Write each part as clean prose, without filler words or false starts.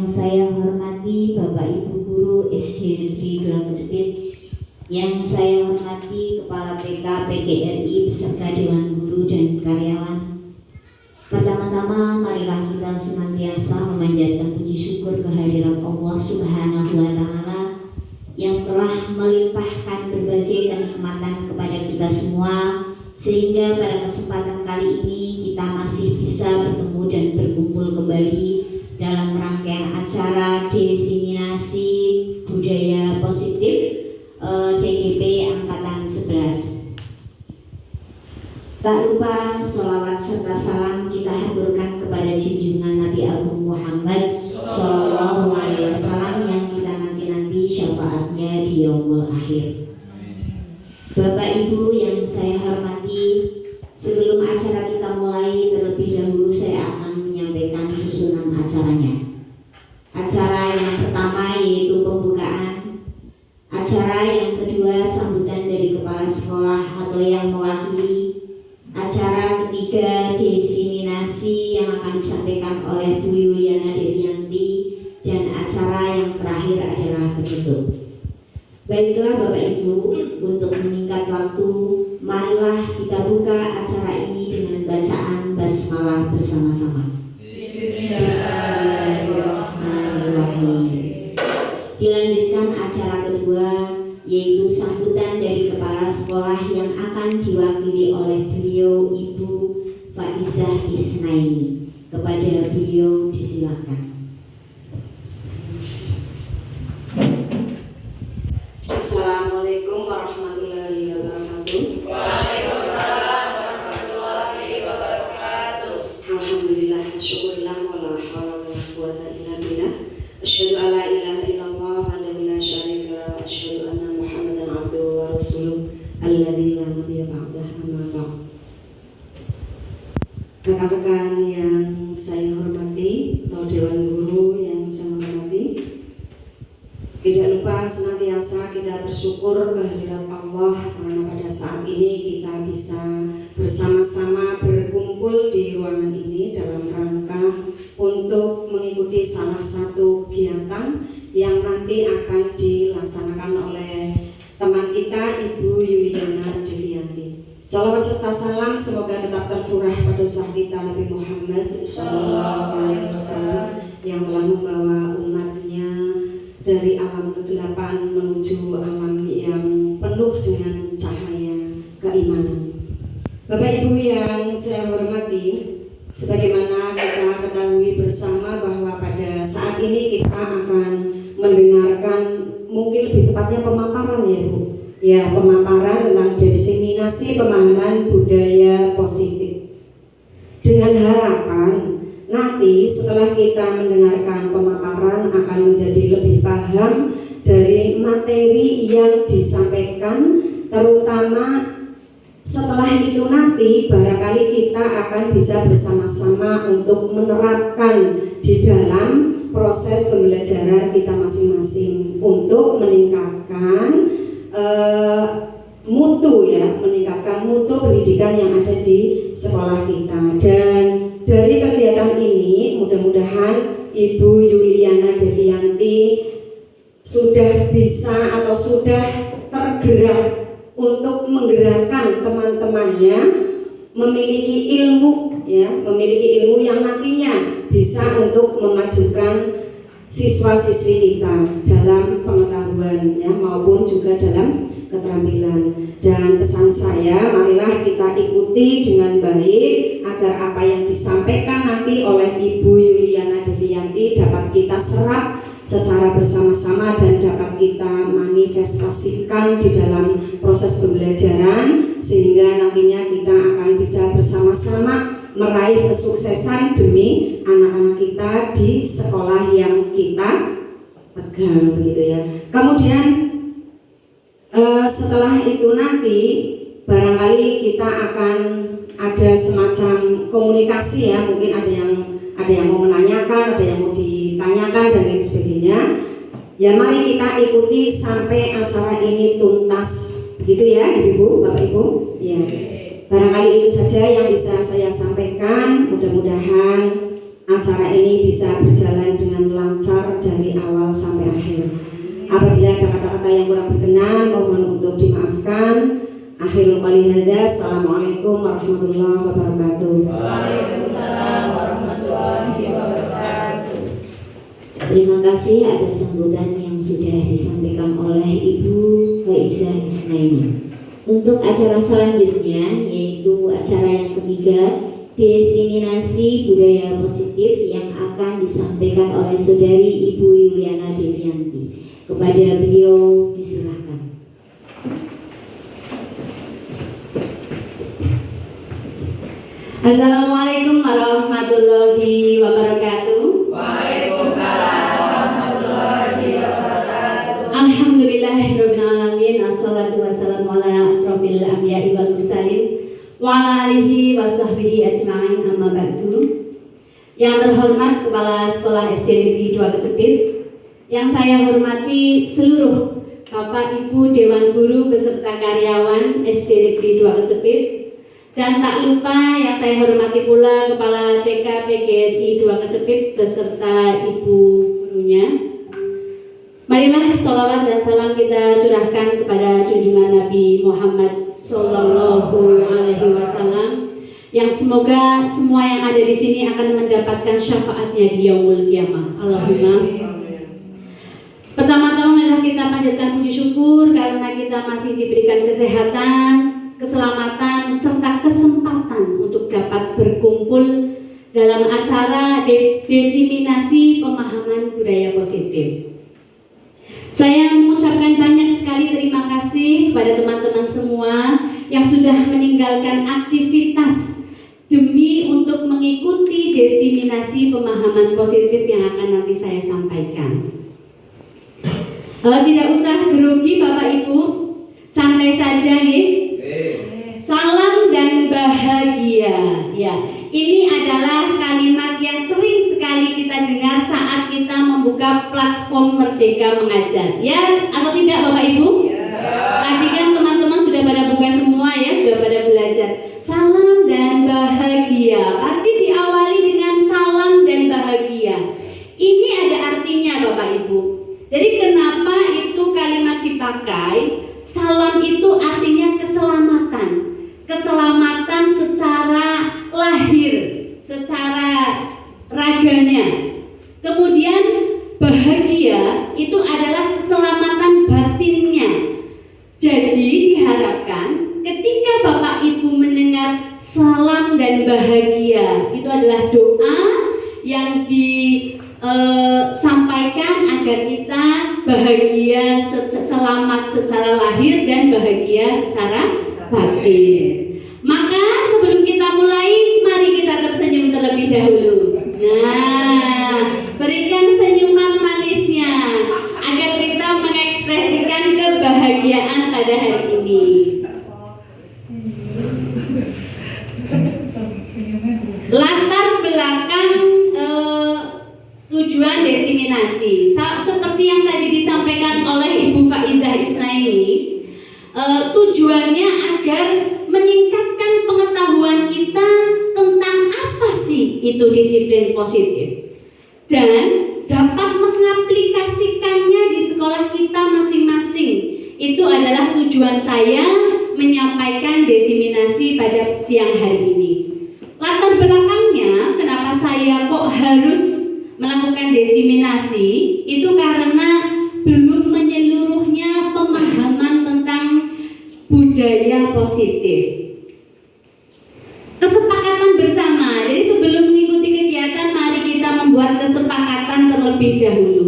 Yang saya hormati Bapak Ibu Guru SD Negeri Doang Kejepit, yang saya hormati Kepala PK PGRI beserta Dewan Guru dan karyawan. Pertama-tama marilah kita senantiasa memanjatkan puji syukur kehadirat Allah Subhanahu wa Ta'ala yang telah melimpahkan berbagai kenikmatan kepada kita semua, sehingga pada kesempatan kali ini kita masih bisa bertemu dan berkumpul kembali dalam rangkaian acara diseminasi budaya positif CGP Angkatan 11. Tak lupa sholawat serta salam kita haturkan kepada junjungan Nabi Agung Muhammad Sallallahu Alaihi Wasallam yang kita nanti-nanti syafaatnya di yaumul akhir. Bapak Ibu yang saya hormati, sebelum acara kita mulai, terlebih dahulu saya akan menyampaikan susunan acaranya. Acara yang pertama yaitu pembukaan, acara yang kedua sambutan dari kepala sekolah atau yang mewakili, acara ketiga diseminasi yang akan disampaikan oleh Bu Yuliana Devianti, dan acara yang terakhir adalah penutup. Baiklah Bapak Ibu, untuk meningkat waktu, marilah kita buka acara ini dengan bacaan basmalah bersama-sama. Bismillahirrahmanirrahim. Dilanjutkan acara kedua, yaitu sambutan dari kepala sekolah yang akan diwakili oleh beliau Ibu Faizah Isnaini. Kepada beliau disilakan. Assalamualaikum warahmatullahi wabarakatuh. Waalaikumsalam warahmatullahi wabarakatuh. Alhamdulillah, syukurillah, wala hawla wala quwwata illa billah. Asyhadu an la ilaha illallah wahdahu la syarika lahu wa asyhadu anna Muhammadan abduhu wa rasuluh alladzi la nabiyya ba'dah, amma ba'd. Rekan-rekan yang saya hormati, atau Dewan Guru yang saya hormati, tidak lupa senantiasa kita bersyukur kehadirat Allah karena pada saat ini kita bisa bersama-sama berkumpul di ruangan ini dalam rangka untuk mengikuti salah satu kegiatan yang nanti akan dilaksanakan oleh teman kita Ibu Yuliana Devianti. Salawat serta salam semoga tetap tercurah pada usaha kita Nabi Muhammad SAW yang telah membawa umatnya dari alam kegelapan menuju alam yang penuh dengan cahaya keimanan. Bapak Ibu yang saya hormati, sebagaimana kita ketahui bersama bahwa pada saat ini kita akan mendengarkan, mungkin lebih tepatnya pemaparan ya Bu, ya pemaparan tentang diseminasi pemahaman budaya positif. Dengan harapan nanti setelah kita mendengarkan pemaparan akan menjadi lebih paham dari materi yang disampaikan, terutama setelah itu nanti barangkali kita akan bisa bersama-sama untuk menerapkan di dalam proses pembelajaran kita masing-masing untuk meningkatkan mutu ya, meningkatkan mutu pendidikan yang ada di sekolah kita. Dan dari kegiatan ini mudah-mudahan Ibu Yuliana Devianti sudah bisa atau sudah tergerak untuk menggerakkan teman-temannya memiliki ilmu ya, memiliki ilmu yang nantinya bisa untuk memajukan siswa-siswi kita dalam pengetahuan ya, maupun juga dalam keterampilan. Dan pesan saya, marilah kita ikuti dengan baik agar apa yang disampaikan nanti oleh Ibu Yuliana Devianti dapat kita serap secara bersama-sama dan dapat kita manifestasikan di dalam proses pembelajaran, sehingga nantinya kita akan bisa bersama-sama meraih kesuksesan demi anak-anak kita di sekolah yang kita pegang, begitu ya. Kemudian setelah itu nanti barangkali kita akan ada semacam komunikasi ya, mungkin ada yang mau menanyakan, ada yang mau ditanyakan dan lain sebagainya. Ya mari kita ikuti sampai acara ini tuntas, begitu ya Ibu, Bapak Ibu. Ya. Barangkali itu saja yang bisa saya sampaikan. Mudah-mudahan acara ini bisa berjalan dengan lancar dari awal sampai akhir. Apabila ada kata-kata yang kurang berkenan, mohon untuk dimaafkan. Akhirul qali hadza, assalamualaikum warahmatullahi wabarakatuh. Waalaikumsalam warahmatullahi wabarakatuh. Terima kasih atas sambutan yang sudah disampaikan oleh Ibu Faizah Isnaini. Untuk acara selanjutnya, yaitu acara yang ketiga, diseminasi budaya positif yang akan disampaikan oleh Saudari Ibu Yuliana Devianti. Kepada beliau disilahkan. Assalamualaikum warahmatullahi wabarakatuh. Waalaikumsalam warahmatullahi wabarakatuh. Alhamdulillahirabbil alamin. Assalatu wassalamu ala asrofil anbiya'i wal mursalin wa ala alihi washabbihi ajma'in, amma ba'du. Yang terhormat Kepala Sekolah SD Negeri 2 Kecepit, yang saya hormati seluruh Bapak Ibu Dewan Guru beserta karyawan SD Negeri 2 Kecepit, dan tak lupa yang saya hormati pula Kepala TK PGRI 2 Kecepit beserta Ibu gurunya. Marilah sholawat dan salam kita curahkan kepada junjungan Nabi Muhammad Sallallahu Alaihi Wasallam, yang semoga semua yang ada di sini akan mendapatkan syafaatnya di yaumul kiamah. Allahumma. Pertama-tama marilah kita panjatkan puji syukur karena kita masih diberikan kesehatan, keselamatan, serta kesempatan untuk dapat berkumpul dalam acara diseminasi pemahaman budaya positif. Saya mengucapkan banyak sekali terima kasih kepada teman-teman semua yang sudah meninggalkan aktivitas demi untuk mengikuti diseminasi pemahaman positif yang akan nanti saya sampaikan. Tidak usah grogi Bapak Ibu, santai saja nih. Salam dan bahagia. Ya, ini adalah kalimat yang sering sekali kita dengar saat kita membuka platform Merdeka Mengajar. Ya, atau tidak Bapak Ibu? Ya. Tadi kan teman-teman sudah pada buka semua ya, sudah pada belajar. Salam dan bahagia. Pasti diawali dengan salam dan bahagia. Ini ada artinya Bapak Ibu. Jadi kenapa itu kalimat dipakai? Salam itu artinya keselamatan. Keselamatan secara lahir, secara raganya. Kemudian bahagia itu adalah keselamatan batinnya. Jadi diharapkan ketika Bapak Ibu mendengar salam dan bahagia, itu adalah doa yang disampaikan agar kita bahagia selamat secara lahir dan bahagia secara batin. Maka sebelum kita mulai, mari kita tersenyum terlebih dahulu. Nah, berikan senyuman manisnya agar kita mengekspresikan kebahagiaan pada hari ini. Latar belakang tujuan diseminasi seperti yang tadi disampaikan oleh Ibu Faizah Isnaini, tujuannya agar meningkatkan pengetahuan kita tentang apa sih itu disiplin positif dan dapat mengaplikasikannya di sekolah kita masing-masing. Itu adalah tujuan saya menyampaikan diseminasi pada siang hari ini. Latar belakangnya kenapa saya kok harus melakukan diseminasi itu karena belum menyeluruhnya pemahaman tentang budaya positif. Kesepakatan bersama. Jadi sebelum mengikuti kegiatan, mari kita membuat kesepakatan terlebih dahulu.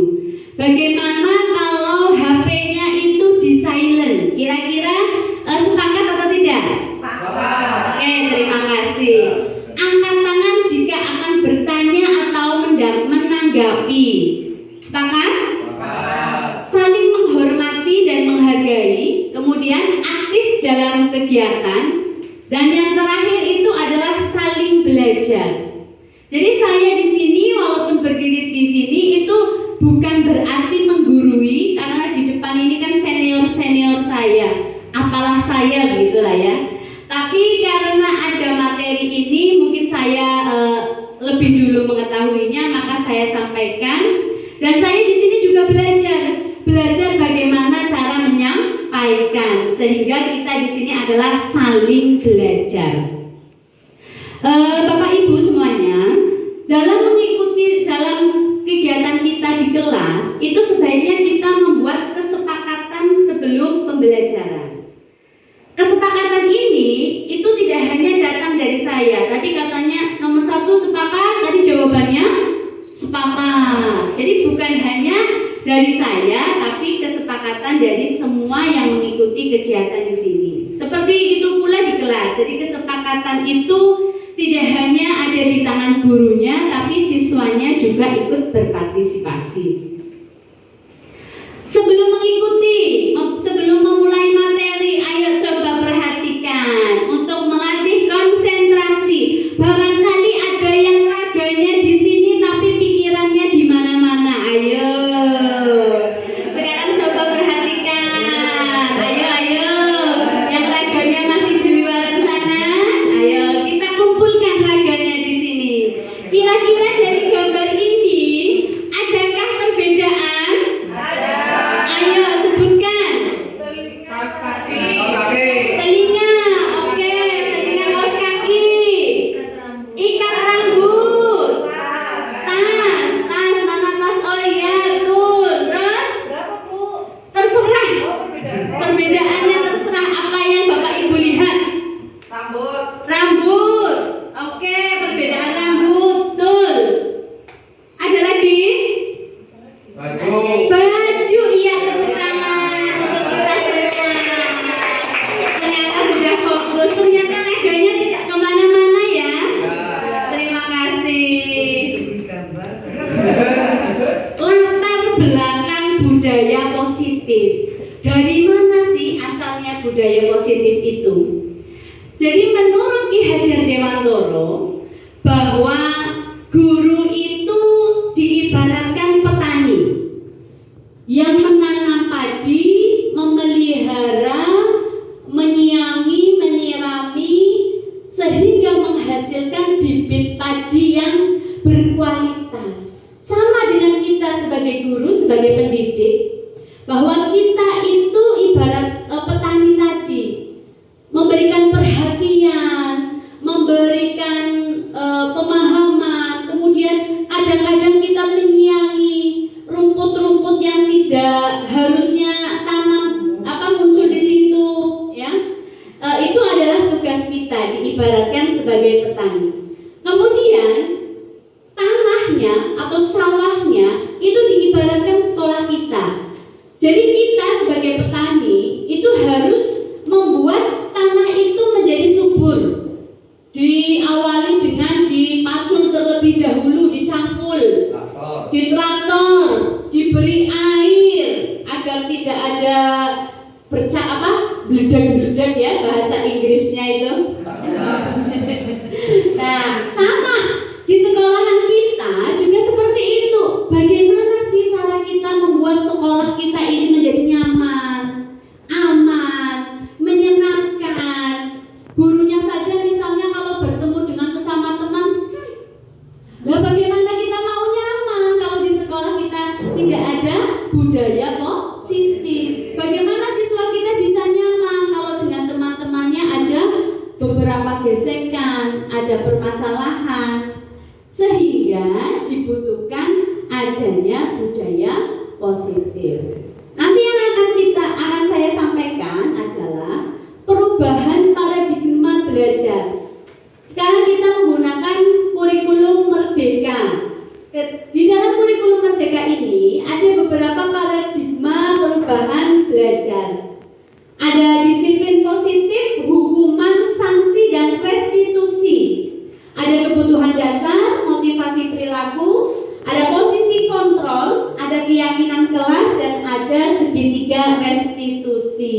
Bagaimana kalau HP-nya itu di silent? Kira-kira sepakat atau tidak? Sepakat. Oke, terima kasih. Angkat tangan jika akan bertanya atau menanggapi. Sepakat? Sepakat. Saling menghormati dan menghargai, kemudian aktif dalam kegiatan, dan yang terakhir itu adalah saling belajar. Jadi saya di sini walaupun berdiri di sini itu bukan berarti menggurui, karena di depan ini kan senior saya, apalah saya begitulah ya. Tapi karena ada materi ini mungkin saya lebih lebih dulu mengetahuinya, maka saya sampaikan. Dan saya di sini juga belajar bagaimana cara menyampaikan, sehingga kita di sini adalah saling belajar. Bapak Ibu semuanya, dalam kegiatan kita di kelas itu sebaiknya kita membuat kesepakatan sebelum pembelajaran. Kesepakatan ini itu tidak hanya datang dari saya. Tadi katanya nomor 1 sepakat, tadi jawabannya sepakat. Jadi bukan hanya dari saya, tapi kesepakatan dari semua yang mengikuti kegiatan di sini. Seperti itu pula di kelas. Jadi kesepakatan itu tidak hanya ada di tangan gurunya, tapi siswanya juga ikut berpartisipasi. Sebelum memulai materi, ayo coba perhatikan untuk melatih konsentrasi. Barangkali ada yang raganya di sini tapi pikirannya di mana-mana. Ayo. Sekarang coba perhatikan. Ayo. Yang raganya masih di luar sana. Ayo, kita kumpulkan raganya di sini. Kira-kira dari gambar ini adakah perbedaan? Ayo sebutkan. Kaos kaki. Telinga, oke, telinga, kaos kaki, ikat rambut, tas, mana tas? Oh iya, betul. Terus Berapa, Bu? terserah, Oh, perbedaannya terserah apa yang Bapak Ibu lihat. Rambut, oke, perbedaan rambut, betul. Ada lagi? Baju, iya, tepuk tangan untuk kita semua. Ternyata sudah fokus, ternyata raganya tidak kemana-mana ya. Terima kasih. Latar belakang budaya positif. Dari mana sih asalnya budaya positif itu? Jadi menurut Ki Hajar Dewantoro, bahwa guru itu diibaratkan petani yang menanam padi, memelihara, menyiangi, menyirami, sehingga menghasilkan bibit padi yang berkualitas. Sama dengan kita sebagai guru, sebagai pendidik, bahwa kita itu ibarat petani tadi, memberikan perhatian, memberikan pemahaman, kemudian kadang-kadang kita menyiangi rumput-rumput yang tidak harusnya muncul di situ, ya. Itu adalah tugas kita, diibaratkan sebagai petani. Kemudian tanahnya atau sawahnya itu diibaratkan sekolah kita. Jadi kita sebagai petani itu harus membuat tanah itu menjadi subur. Diawali dengan dipacul terlebih dahulu, dicampur, di traktor, diberi air agar tidak ada beledak-beledak ya, bahasa Inggrisnya itu. Nah, sama di sekolahan kita juga seperti itu. Bagaimana sih cara kita membuat sekolah kita ini menjadi nyaman, aman, menyenangkan? Gurunya saja misalnya kalau bertemu dengan sesama teman, lah bagaimana kita mau nyaman kalau di sekolah kita tidak ada budaya positif? Bagaimana siswa kita bisa nyaman kalau dengan teman-temannya ada beberapa gesekan, ada permasalahan? Sehingga dibutuhkan adanya budaya positif. Nanti yang akan saya sampaikan adalah perubahan paradigma belajar. Sekarang kita menggunakan kurikulum Merdeka. Di dalam kurikulum Merdeka ini ada beberapa paradigma perubahan belajar. Ada disiplin positif, hukuman, sanksi, dan restitusi. Ada kebutuhan dasar, motivasi perilaku, ada posisi kontrol, ada keyakinan kelas, dan ada segitiga restitusi.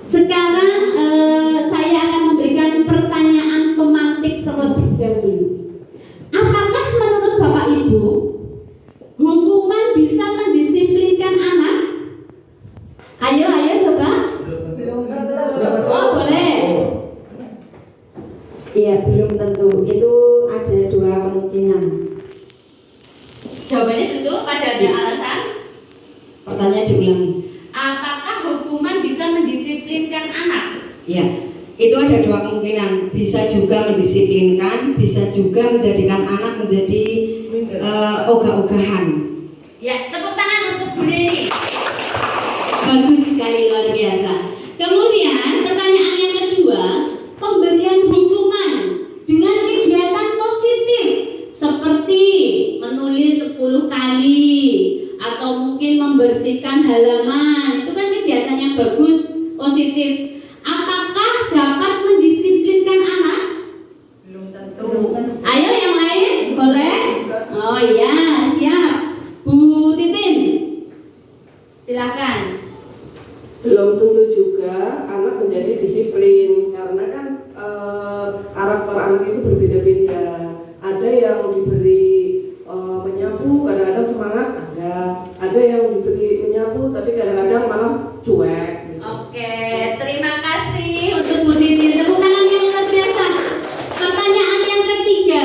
Sekarang saya akan memberikan pertanyaan pemantik terlebih dahulu. Apakah menurut Bapak Ibu hukuman bisa mendisiplinkan anak? Ayo coba. Oh boleh. Iya, belum tentu. Itu ada diulangi. Apakah hukuman bisa mendisiplinkan anak? Ya, itu ada dua kemungkinan. Bisa juga mendisiplinkan, bisa juga menjadikan anak menjadi ogah-ogahan. Ya, tepuk tangan untuk Bu Neni. Bagus sekali, luar biasa. Kemudian pertanyaan yang kedua, pemberian hukuman dengan kegiatan positif seperti menulis 10 kali atau mungkin membersihkan halaman. Itu kan kegiatan yang bagus, positif. Apakah dapat mendisiplinkan anak? Belum tentu. Ayo yang lain, boleh? Oh iya, siap. Bu Titin, silakan. Belum tentu juga anak menjadi disiplin karena kan karakter anak itu berbeda-beda. Ada yang diberi menyapu kadang-kadang semangat, ada yang diberi menyapu tapi kadang-kadang malah cuek. Gitu. Oke, terima kasih untuk Bu Titin. Tepuk tangan yang luar biasa. Pertanyaan yang ketiga,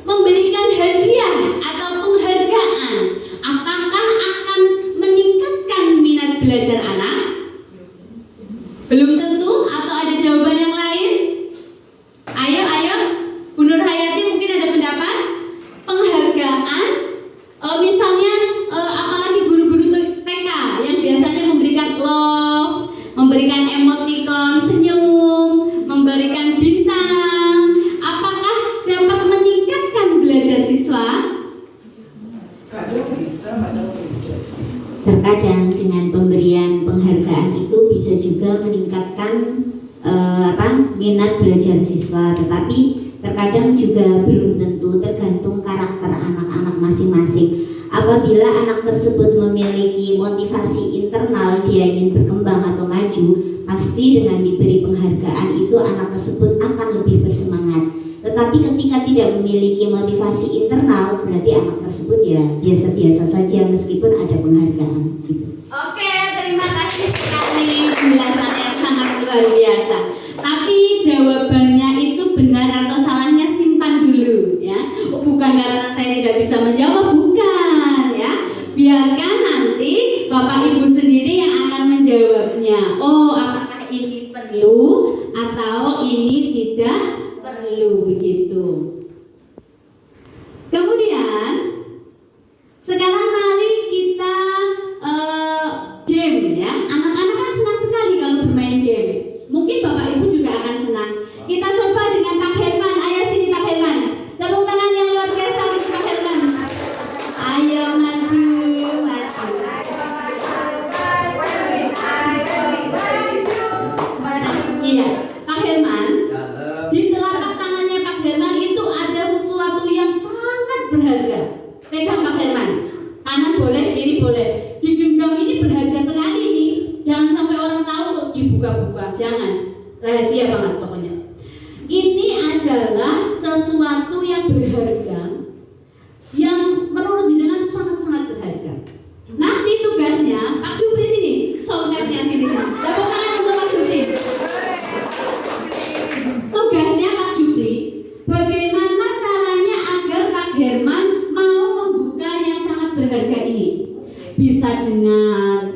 memberikan hadiah atau penghargaan, apakah akan meningkatkan minat belajar anak? Belum tentu, atau ada jawaban yang lain? Ayo, Bu Nur Hayati mungkin ada pendapat? Penghargaan, misalnya apalagi guru-guru TK yang biasanya memberikan love, memberikan emoticon, senyum, memberikan bintang, apakah dapat meningkatkan belajar siswa? Kadang bisa, kadang tidak. Terkadang dengan pemberian penghargaan itu bisa juga meningkatkan minat belajar siswa, tetapi terkadang juga belum tentu, tergantung karakter anak-anak masing-masing. Apabila anak tersebut memiliki motivasi internal, dia ingin berkembang atau maju, pasti dengan diberi penghargaan itu anak tersebut akan lebih bersemangat. Tetapi ketika tidak memiliki motivasi internal, berarti anak tersebut ya biasa-biasa saja meskipun ada penghargaan gitu. Oke, terima kasih sekali penjelasan yang sangat luar biasa. Tapi jawabannya itu benar atau salahnya simpan dulu ya. Bukan karena saya tidak bisa menjawab, bukan ya. Biarkan nanti Bapak Ibu sendiri yang akan menjawabnya. Oh, apakah ini perlu atau ini tidak perlu begitu. Kemudian sekarang mari kita game ya. Anak-anak kan senang sekali kalau bermain game. Mungkin Bapak Ibu juga akan senang. Kita coba dengan Pak Herman. Ayo sini Pak Herman. Tepuk tangan yang luar biasa untuk Pak Herman. Ayo maju. Iya, Pak Herman. Di telapak tangannya Pak Herman itu ada sesuatu yang sangat berharga. Pegang Pak Herman. Kanan boleh, kiri boleh. Digenggam ini berharga sekali nih. Jangan sampai orang tahu kok dibuka-buka. Jangan. Rahasia banget pokoknya. Ini adalah sesuatu yang berharga, yang menurut jenengan sangat-sangat berharga. Nanti tugasnya Pak Jupri sini, soldatnya sini. Tepuk tangan untuk Pak Jupri. Tugasnya Pak Jupri, bagaimana caranya agar Pak Herman mau membuka yang sangat berharga ini? Bisa dengan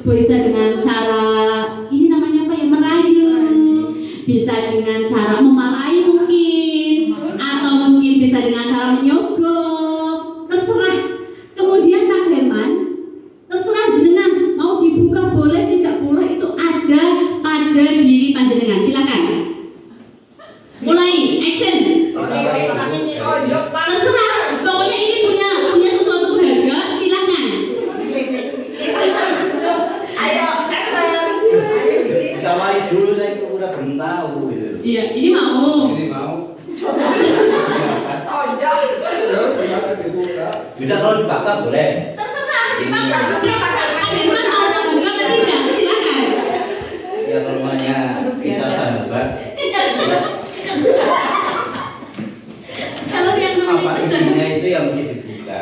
bisa dengan cara ini namanya apa ya, merayu, bisa dengan cara memarahi mungkin, atau mungkin bisa dengan cara menyogok, terserah. Kemudian Pak Herman, terserah jenengan mau dibuka boleh tidak boleh, itu ada pada diri panjenengan. Silakan. Mulai, action. Terserah, pokoknya ini punya sesuatu berharga, silakan. Ayo, action. Ditawari dulu, saya itu udah belum tahu gitu. Iya, ini mau. Tonjok. Bisa kalau dipaksa boleh. Terserah, dipaksa buka Pak Herman mau membuka atau tidak, silakan. Ya namanya kita sahabat. Kalau yang Apa namanya isinya itu yang mesti dibuka.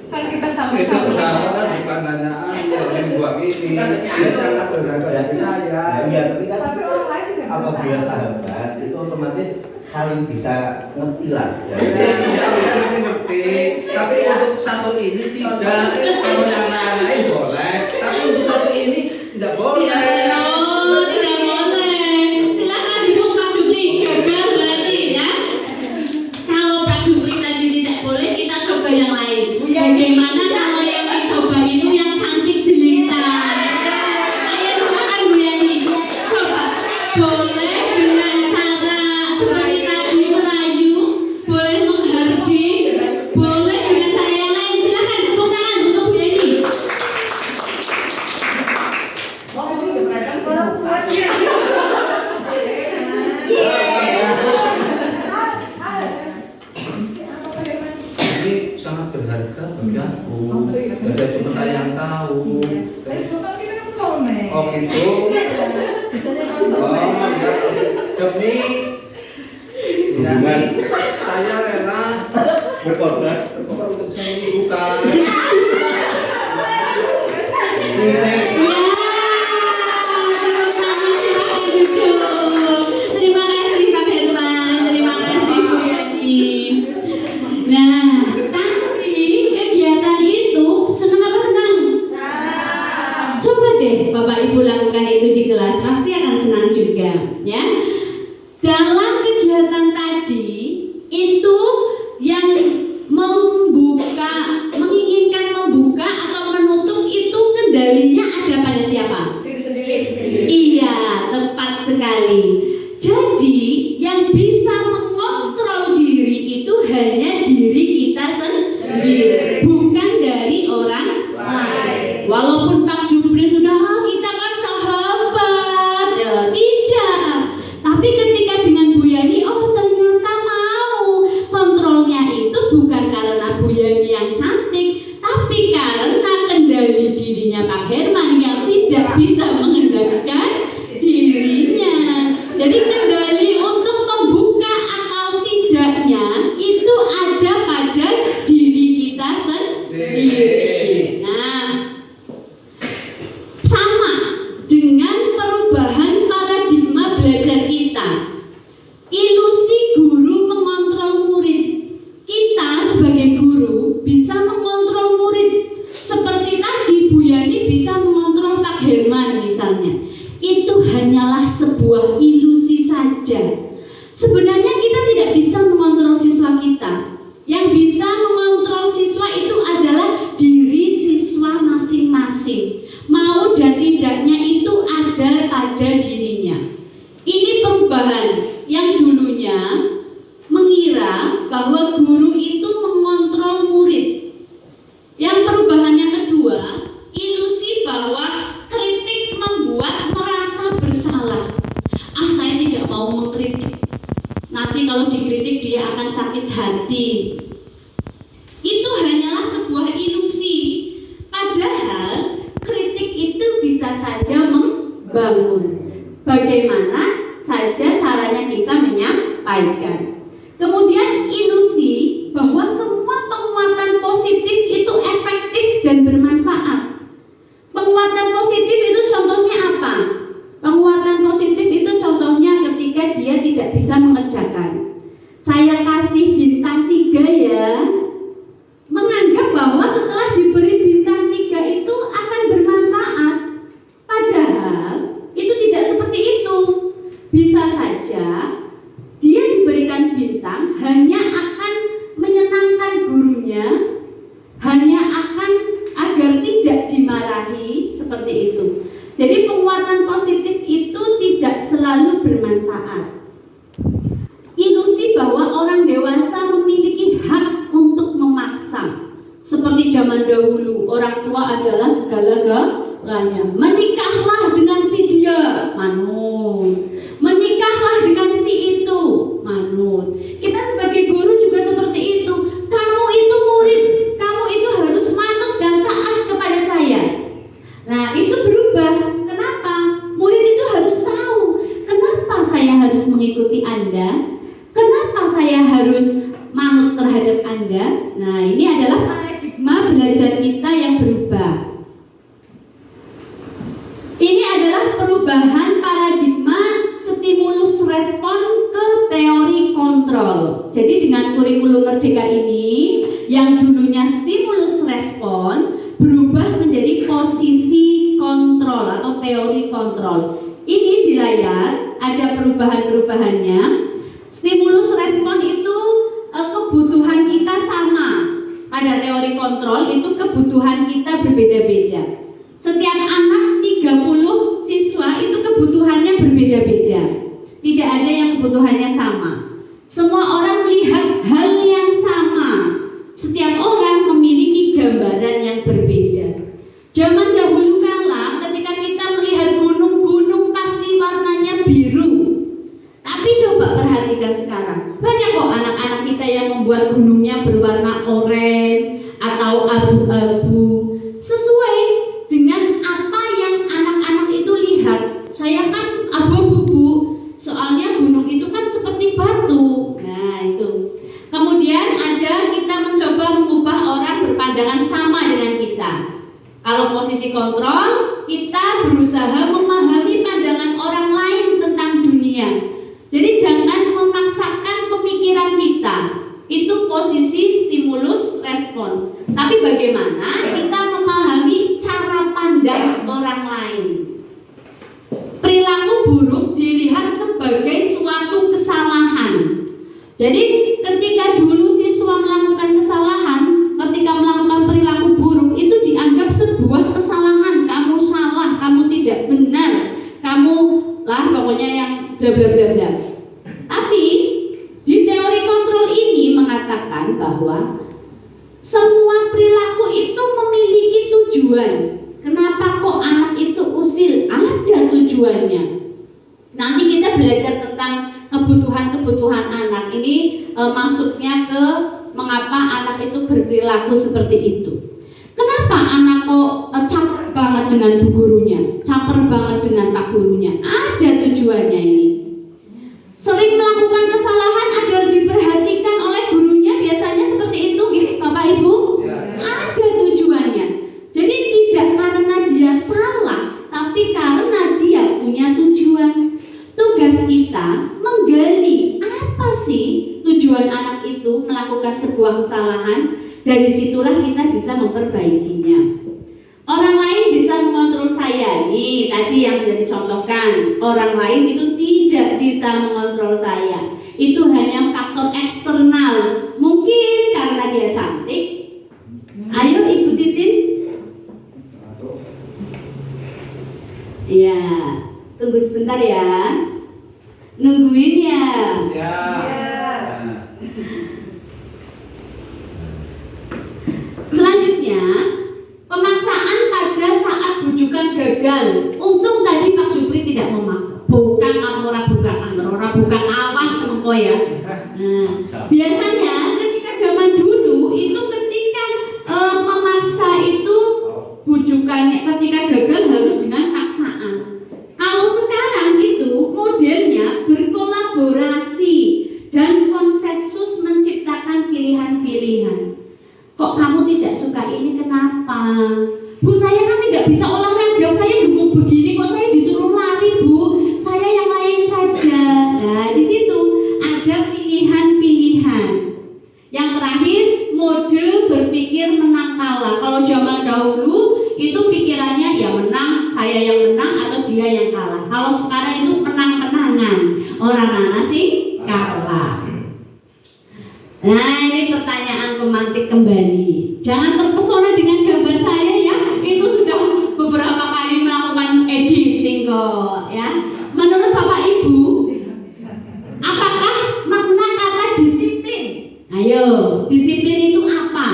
Kan kita Itu sama-sama. persahabatan bukan tanyaan yang buat ini. Dia sangat berharga dari saya. Iya, tapi kan Tapi orang lain tidak apabila sahabat itu otomatis saling bisa ngerti lah. Ya. Ngerti. Tapi untuk satu ini tidak, kalau yang lain boleh. Tapi untuk satu ini tidak boleh. Oh, tidak boleh. Silakan duduk Pak Jupri. Gagal berarti ya. Kalau Pak Jupri tadi tidak boleh, kita coba yang lain. Bagaimana kalau yang dicoba itu yang cantik jelita? Ayo silakan Bu Yani. Coba. Boleh dengan cara seperti tadi merayu, boleh menghardik, boleh dengan cara yang lain. Silakan tepuk tangan untuk Bu Yani. Ini sangat berharga bagi aku. Tidak cuma saya yang tahu. Oh gitu. Oh ya. Demi saya rela Berkorban. untuk saya bukan. Terima kasih Pak Herman, terima kasih Bu Yani. Nah, tadi kegiatan itu senang apa senang? Coba deh Bapak Ibu lakukan itu di kelas, pasti akan senang juga, ya. Dalam kegiatan tadi itu yang menginginkan membuka atau menutup itu kendalinya ada pada siapa? Iya, tepat sekali. Jadi yang bisa mengontrol diri itu hanya diri kita sendiri, bukan dari orang lain. Walaupun Pak Jupri sudah, kita kan sahabat, ya tidak. Tapi ketika dengan Bu Yani, ternyata mau kontrolnya itu bukan karena Bu Yani yang cantik, tapi karena kendali dirinya Pak Herman yang tidak bisa mengendalikan dirinya. Jadi kendali untuk membuka atau tidaknya itu ada pada diri kita sendiri. Nah, sama dengan perubahan paradigma belajar kita. Ilusi guru mengontrol murid. Kita sebagai guru bisa mengontrol murid. Seperti tadi Bu Yani bisa mengontrol Pak Herman misalnya. Itu hanyalah sebuah ilusi saja. Sebenarnya kita tidak bisa mengontrol siswa kita. Yang bisa mengontrol siswa itu adalah diri siswa masing-masing. Mau dan tidaknya itu ada pada dirinya. Ini perubahan yang dulunya mengira bahwa guru itu mengontrol murid. Yang perubahan yang kedua, ilusi bahwa kritik membuat merasa bersalah. Saya tidak mau mengkritik. Nanti kalau dikritik dia akan sakit hati. Itu hanyalah sebuah ilusi. Padahal kritik itu bisa saja membangun. Bagaimana saja caranya kita menyampaikan. Kemudian ilusi bahwa semua penguatan positif itu efektif dan bermanfaat. Penguatan positif itu contohnya apa? Penguatan positif itu contohnya ketika dia tidak bisa mengerjakan. Saya kasih bintang 3 ya. Menganggap bahwa setelah diberi bintang 3 itu akan bermanfaat. Padahal itu tidak seperti itu. Bisa saja dia diberikan bintang hanya akan menyenangkan gurunya, hanya akan agar tidak dimarahi, seperti itu. Jadi penguatan positif itu tidak selalu bermanfaat. Ilusi bahwa orang dewasa memiliki hak untuk memaksa. Seperti zaman dahulu, orang tua adalah segala-galanya. Menikahlah dengan si dia, manut. Menikahlah dengan si itu, manut. Kita sebagai guru juga seperti itu. Kamu itu murid, kamu itu harus manut dan taat kepada saya. Nah, itu berubah. Kenapa? Murid itu harus tahu kenapa saya harus mengikuti Anda, kenapa saya harus manut terhadap Anda. Nah, ini adalah paradigma belajar kita yang berubah. Ini adalah perubahan paradigma stimulus respon ke teori kontrol. Jadi dengan kurikulum Merdeka ini yang dulunya stimulus respon berubah menjadi posisi kontrol atau teori kontrol. Ini di layar ada perubahan-perubahannya. Stimulus respon itu kebutuhan kita sama. Pada teori kontrol itu kebutuhan kita berbeda-beda. Setiap anak 30 siswa itu kebutuhannya berbeda-beda. Tidak ada yang kebutuhannya sama. Semua orang melihat hal yang sama. Setiap orang memiliki gambaran yang berbeda. Zaman dahulu kala ketika kita melihat gunung-gunung pasti warnanya biru. Tapi coba perhatikan sekarang. Banyak kok anak-anak kita yang membuat gunungnya berwarna oranye atau abu-abu. Sesuai dengan apa yang anak-anak itu lihat. Saya kan abu-abu Bu, soalnya gunung itu kan seperti batu. Nah itu. Kemudian ada kita mencoba mengubah orang berpandangan sama dengan kita. Kalau posisi kontrol, kita berusaha memahami pandangan orang lain tentang dunia. Jadi jangan memaksakan pemikiran kita. Itu posisi stimulus respon. Tapi bagaimana kita memahami cara pandang orang lain. Perilaku buruk dilihat sebagai suatu kesalahan. Jadi ketika dulu siswa melakukan kesalahan, ketika melakukan perilaku buruk itu dianggap sebuah kesalahan. Kamu salah, kamu tidak benar, kamu lah pokoknya yang bla bla bla bla. Tapi di teori kontrol ini mengatakan bahwa semua perilaku itu memiliki tujuan. Kenapa kok anak itu usil? Ada tujuannya. Nanti kita belajar tentang kebutuhan-kebutuhan anak. Ini maksudnya ke mengapa anak itu berperilaku seperti itu. Kenapa anak kok caper banget dengan bu gurunya, caper banget dengan pak gurunya? Ada tujuannya ini. Sering melakukan kesalahan agar diperhatikan oleh gurunya, biasanya seperti itu, gitu, Bapak Ibu. Ada tujuannya. Jadi tidak karena dia salah, tapi karena dia punya tujuan. Tugas kita menggali apa sih tujuan anak itu melakukan sebuah kesalahan. Dari situlah kita bisa memperbaikinya. Orang lain bisa mengontrol saya. Nih tadi yang sudah dicontohkan. Orang lain itu tidak bisa mengontrol saya. Itu hanya faktor eksternal. Mungkin karena dia cantik. Ayo Ibu Titin. Ya, tunggu sebentar ya. Nungguin ya. Ya. Selanjutnya, pemaksaan pada saat bujukan gagal. Untung tadi Pak Jupri tidak memaksa. Bukan kamora, bukan anggerora, bukan awas semua ya. Nah, biasanya ketika zaman dulu itu ketika memaksa itu bujukannya ketika gagal harus dengan paksaan. Kalau sekarang itu modelnya berkolaborasi dan konsensus menciptakan pilihan-pilihan. Kok kamu tidak suka ini kenapa? Bu, saya kan tidak bisa olahraga, saya gemuk begini, kok saya disuruh lari Bu? Saya yang lain saja. Nah, di situ ada pilihan-pilihan. Yang terakhir, mode berpikir menang kalah. Kalau zaman dahulu itu pikirannya ya menang, saya yang menang atau dia yang kalah. Kalau sekarang itu menang-menangan. Orang mana sih kalah. Nah, ini pertanyaan pemantik kembali. Jangan terpesona dengan gambar saya ya. Itu sudah beberapa kali melakukan editing kok ya. Menurut Bapak Ibu, apakah makna kata disiplin? Ayo, disiplin itu apa?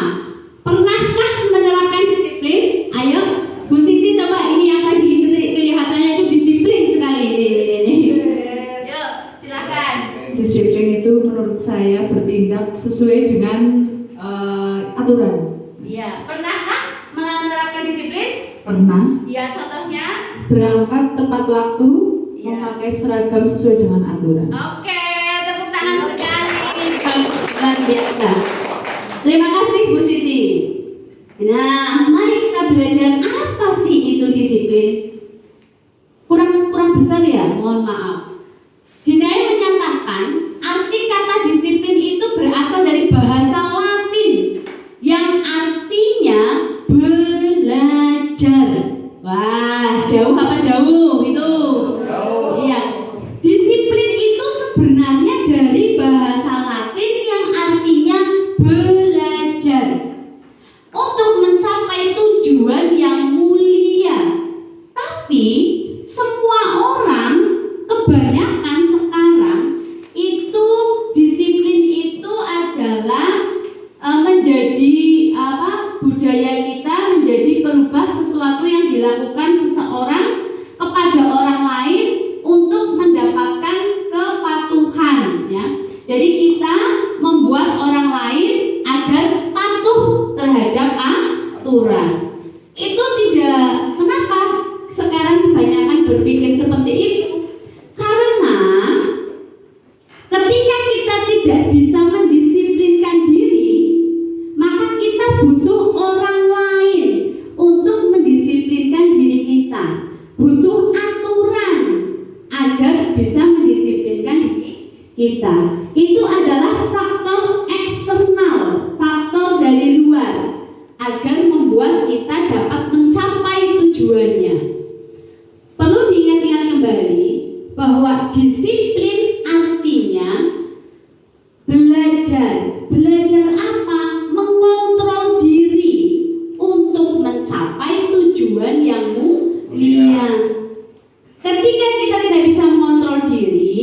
Pernahkah menerapkan disiplin? Ayo, Bu Siti coba ini yang tadi kelihatannya itu disiplin sekali ini. Yo, silakan. Disiplin itu menurut saya bertindak sesuai dengan aturan. Iya, pernahkah menerapkan disiplin? Pernah. Iya, contohnya? Berangkat tepat waktu, memakai seragam sesuai dengan aturan. Oke, tepuk tangan sekali. Luar biasa. Terima kasih Bu Siti. Nah, mari kita belajar apa sih itu disiplin. Kurang besar ya, mohon maaf. Jinai mengatakan arti kata disiplin itu berasal dari bahasa Latin yang artinya belajar. Wah, jauh apa jauh itu? Iya. Disiplin itu sebenarnya dari bahasa Latin yang artinya belajar untuk mencapai tujuan yang mulia. Tapi semua orang, kebanyakan sekarang itu disiplin itu adalah menjadi budaya kita, menjadi berubah sesuatu yang dilakukan seseorang kepada orang lain untuk mendapatkan kepatuhan, ya. Jadi kita membuat orang lain agar patuh terhadap aturan. Itu tidak, kenapa sekarang kebanyakan berpikir seperti itu? Karena ketika kita tidak bisa mendisiplinkan diri, maka kita butuh orang lain untuk mendisiplinkan diri kita. Butuh aturan agar bisa mendisiplinkan diri kita. Itu adalah faktor eksternal, faktor dari luar, agar membuat kita dapat mencapai tujuannya. Perlu diingat-ingat kembali bahwa disiplin artinya belajar. Belajar apa? Mengontrol diri untuk mencapai tujuan yang mulia. Ketika kita tidak bisa mengontrol diri,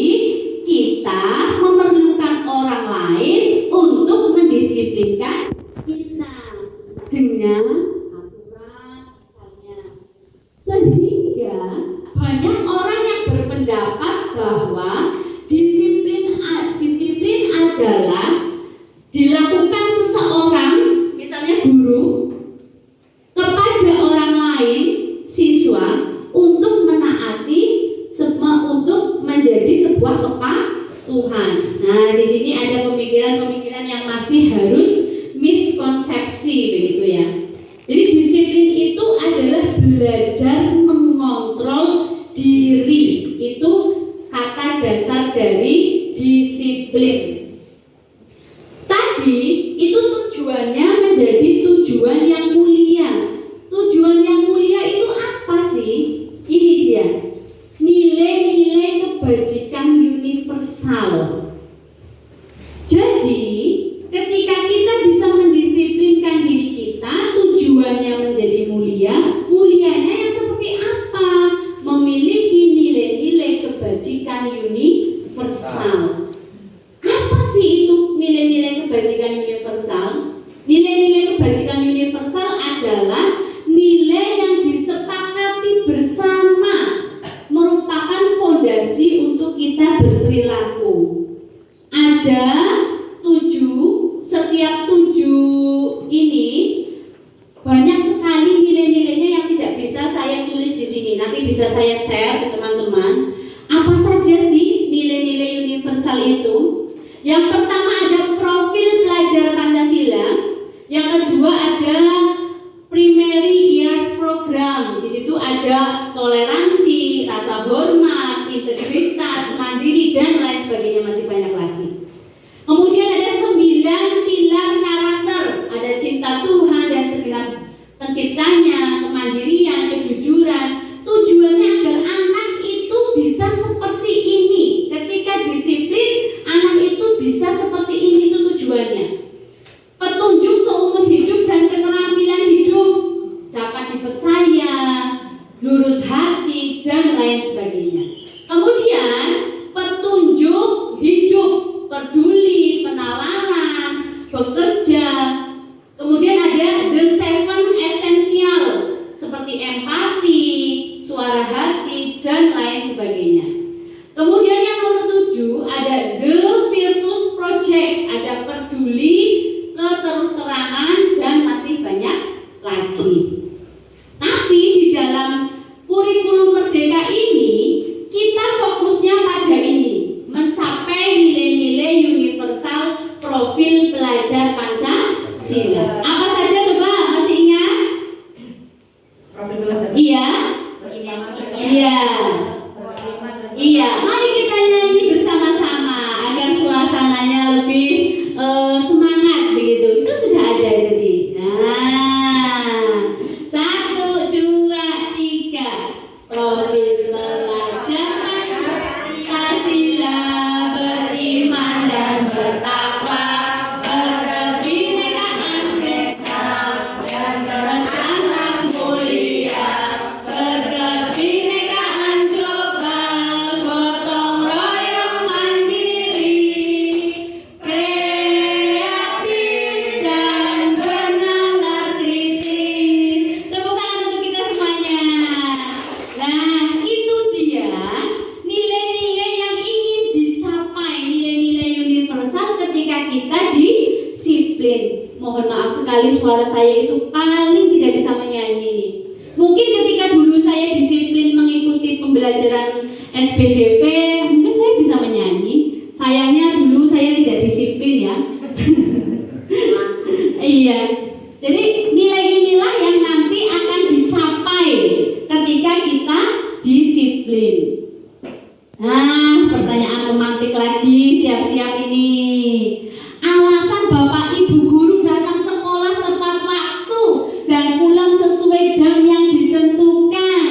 kita memerlukan orang lain untuk mendisiplinkan kita dengan aturan misalnya. Sehingga banyak orang yang berpendapat bahwa disiplin adalah dilakukan seseorang, misalnya guru, kepada orang lain, siswa, untuk menaati, untuk menjadi sebuah kepatuhan. Nah, di sini ada pemikiran-pemikiran yang masih harus miskonsepsi, begitu ya. Jadi disiplin itu adalah belajar mengontrol diri. Itu kata dasar dari disiplin. Tadi itu tujuannya menjadi tujuan yang mulia. Tujuan yang mulia itu apa sih? Ini dia. Nilai-nilai kebajikan universal. Jadi, ketika kita bisa mendisiplinkan diri kita, tujuannya menjadi mulia. Mulianya yang seperti apa? Memiliki nilai-nilai kebajikan universal. Apa sih itu nilai-nilai kebajikan universal? Nilai-nilai kebajikan universal adalah nilai yang disepakati bersama, merupakan fondasi untuk kita berperilaku. Ada 7, setiap 7 ini banyak sekali nilai-nilainya yang tidak bisa saya tulis di sini. Nanti bisa saya share ke teman-teman. Apa saja sih nilai-nilai universal itu? Yang pertama ada profil pelajar Pancasila. Yang kedua ada primary years program. Di situ ada toleransi, rasa hormat, integritas, mandiri dan lain sebagainya, masih banyak lagi. Kemudian ada 9 pilar karakter. Ada cinta Tuhan dan segenap penciptanya, kemandirian, kejujuran. Tujuannya agar anak itu bisa seperti ini. Ketika disiplin, anak itu bisa seperti ini, itu tujuannya. Petunjuk seumur hidup dan keterampilan hidup, dapat dipercaya, lurus hati dan lain sebagainya. Kemudian petunjuk hidup, peduli, penalaran, bekerja. Kemudian ada the 7 essential seperti empati, suara hati dan lain sebagainya. Kemudian yang nomor 7 ada the virtus project, ada peduli, keterus-terangan dan masih banyak lagi. Tapi di dalam kurikulum Merdeka ini kita fokusnya pada ini, mencapai nilai-nilai universal profil pelajar Pancasila. Apa saja coba, masih ingat? Profil pelajar. Iya. Iya. Iya, mari kita nyanyi bersama-sama Asrofil pelajar Pancasila, beriman dan bertakwa, berkebinekaan besar dan berakhlak mulia, berkebinekaan global, gotong royong mandiri, kreatif dan bernalar kritis. Tepuk tangan untuk kita semuanya. Nah, itu dia nilai-nilai yang ingin dicapai, nilai-nilai universal ketika kita disiplin. Mohon maaf sekali suara saya itu paling tidak bisa menyanyi nih. Mungkin ketika dulu saya disiplin mengikuti pembelajaran SPDP, mungkin saya bisa menyanyi. Sayangnya dulu saya tidak disiplin ya. Iya. Jadi nilai inilah yang nanti akan dicapai ketika kita disiplin. Nah, pertanyaan romantik lagi, siap-siap ini. Alasan Bapak Ibu guru datang sekolah tepat waktu dan pulang sesuai jam yang ditentukan.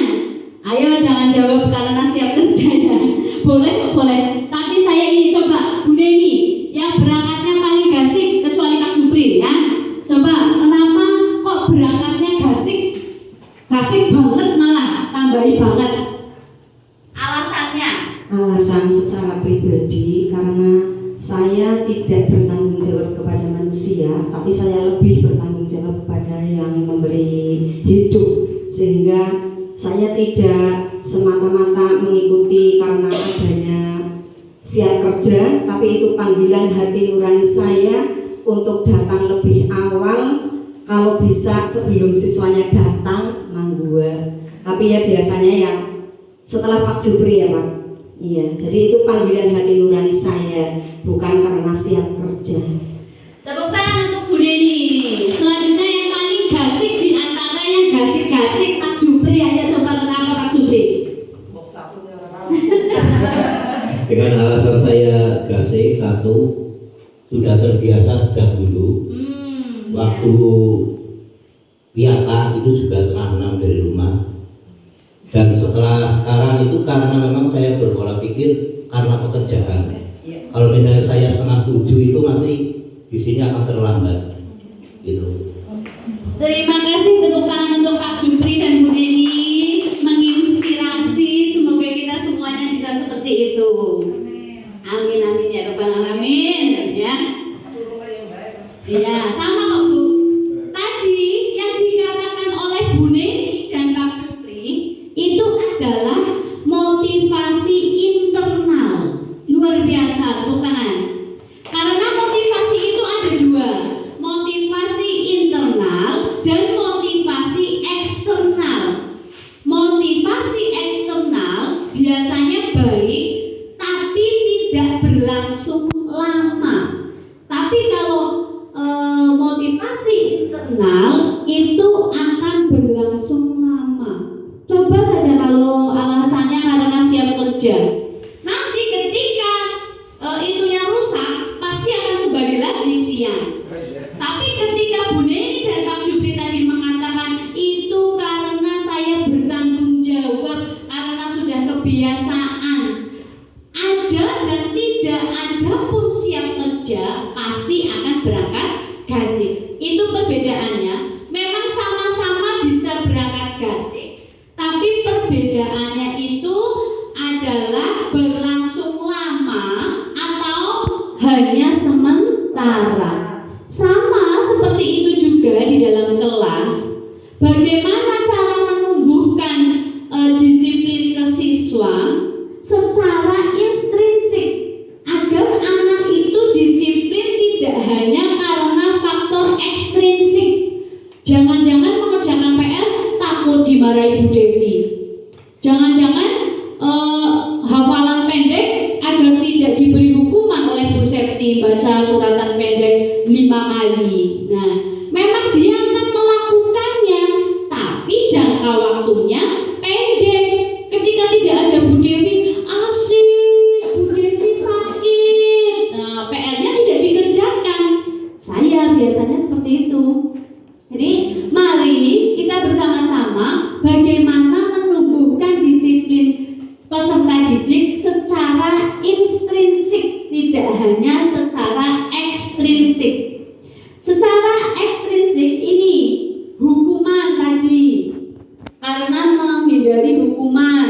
Ayo jangan jawab karena siap kerja ya. Boleh kok boleh. Tapi saya ini coba Bu Neni yang berangkatnya paling gasik kecuali Pak Jupri ya. Coba kenapa kok berangkatnya gasik? Gasik banget malah, tambahi banget. Alasannya? Alasan secara pribadi karena saya tidak bertanggung jawab kepada manusia, tapi saya lebih bertanggung jawab kepada yang memberi hidup, sehingga saya tidak semata-mata mengikuti karena adanya siap kerja, tapi itu panggilan hati nurani saya untuk datang lebih awal, kalau bisa sebelum siswanya datang manggua. Tapi ya biasanya yang setelah Pak Jupri ya Pak. Iya, jadi itu panggilan hati nurani saya, bukan karena siap kerja. Tepuk tangan untuk Bu Neni. Selanjutnya yang paling gasik di antara yang gasik-gasik Pak Jupri. Ayo coba kenapa Pak Jupri? Dengan alasan saya gasik, satu, sudah terbiasa sejak dulu. Waktu Wiata itu juga teranam dari rumah. Dan setelah sekarang itu karena memang saya berpola pikir karena pekerjaan. Kalau misalnya saya 6:30 itu masih di sini akan terlambat, gitu. Terima kasih, tepuk tangan untuk Pak Jupri dan Bu Neni, menginspirasi. Semoga kita semuanya bisa seperti itu. Amin amin ya rabbal alamin ya. Iya, sama kok Bu. Tadi yang dikatakan oleh Bu Neni dan Pak Jupri itu adalah motivasi internal. Luar biasa, tepuk tangan. Karena motivasi itu ada dua, motivasi internal dan motivasi eksternal. Motivasi eksternal biasanya baik, tapi tidak berlangsung lama. Tapi kalau motivasi internal itu akan berlangsung lama. Coba saja kalau alasannya karena siap kerja. Nanti ketika itunya rusak, pasti akan kembali lagi siang. Tapi ketika Bu Neni dan Pak Jupri tadi mengatakan itu karena saya bertanggung jawab, karena sudah kebiasaan, ada dan tidak ada pun siap kerja, pasti akan berangkat gasik. Itu perbedaannya. Memang sama-sama bisa berangkat gasik, tapi perbedaannya itu adalah berlangsung lama atau hanya sementara. Sama seperti itu juga di dalam kelas. Bagaimana cara menumbuhkan disiplin ke siswa secara intrinsik agar anak itu disiplin tidak hanya karena faktor ekstrinsik. Jangan-jangan mengerjakan PR takut dimarahi Bu Devi. Jangan-jangan hukuman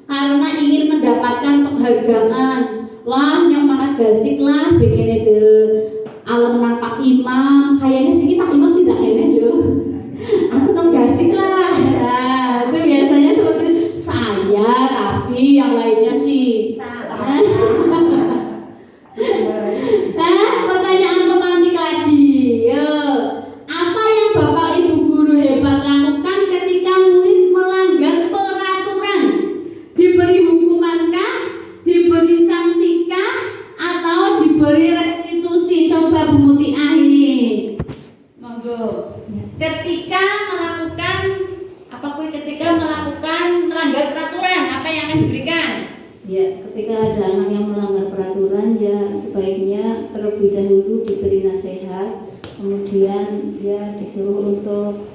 karena ingin mendapatkan penghargaan. Lah yang makan gasik lah bikin itu alam Pak Imam. Kayaknya sini Pak Imam tidak enak loh. Langsung gasik lah. Nah, itu biasanya seperti saya, tapi yang lainnya sih. Nah, pertanyaan pemantik lagi. Apa yang Bapak Ibu guru hebat lakukan ketika murid melanggar peraturan? Diberi hukumankah? Diberi sangsikah? Atau diberi restitusi? Coba Bu Mutia ini. Monggo. Ketika melakukan melanggar peraturan, apa yang akan diberikan? Ya, ketika ada anak yang melanggar peraturan, ya sebaiknya terlebih dahulu diberi nasihat, kemudian ya disuruh untuk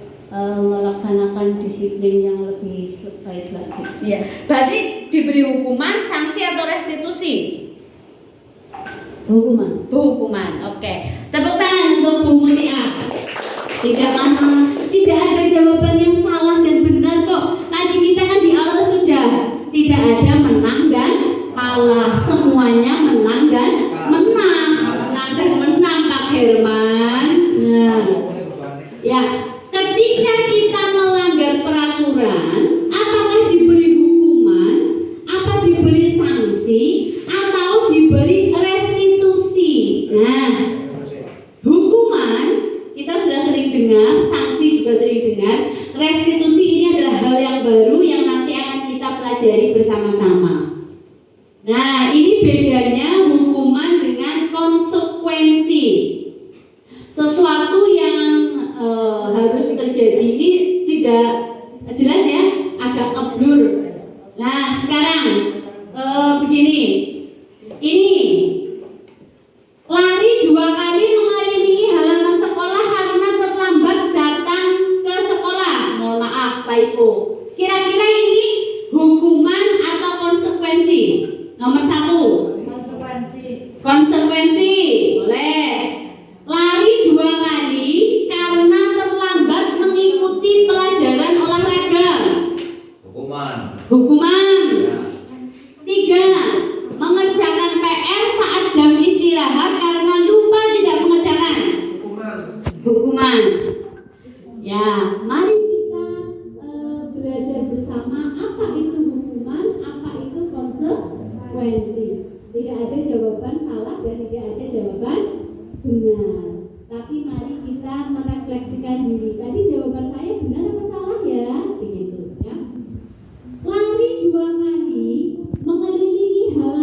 melaksanakan disiplin yang lebih baik lagi. Ya, berarti diberi hukuman, sanksi atau restitusi? Hukuman. Oke. Tepuk tangan untuk Bu Mutia. Tidak masalah, tidak ada jawaban yang salah dan benar kok. Tadi kita kan di awal sudah tidak ada menang dan kalah, semuanya menang dan menang Pak Herman. Nah, ya, ketika kita melanggar peraturan, apakah diberi hukuman, apa diberi sanksi, atau diberi restitusi? Nah, hukuman kita sudah sering dengar, sanksi juga sering dengar. Restitusi ini adalah hal yang baru yang nanti akan kita pelajari bersama-sama. Nah, ini bedanya hukuman dengan konsekuensi. Sesuatu yang harus terjadi ini tidak jelas ya, agak keblur. Nah, sekarang begini. Ini lari 2 kali mengelilingi halaman sekolah karena terlambat datang ke sekolah. Mohon maaf, typo. Kira-kira ini hukuman atau konsekuensi? Nomor 1. Konsekuensi. Boleh. Lari 2 kali karena terlambat mengikuti pelajaran olahraga. Hukuman. 3. Mengerjakan PR saat jam istirahat karena lupa tidak mengerjakan. Hukuman. Ya, mari kita belajar bersama apa itu hukuman, apa itu konsekuensi. Tidak ada jawaban salah dan tidak ada jawaban benar. Tapi mari kita merefleksikan diri. Tadi jawaban saya benar atau salah ya? Begitu ya. Lari 2 kali mengelilingi halaman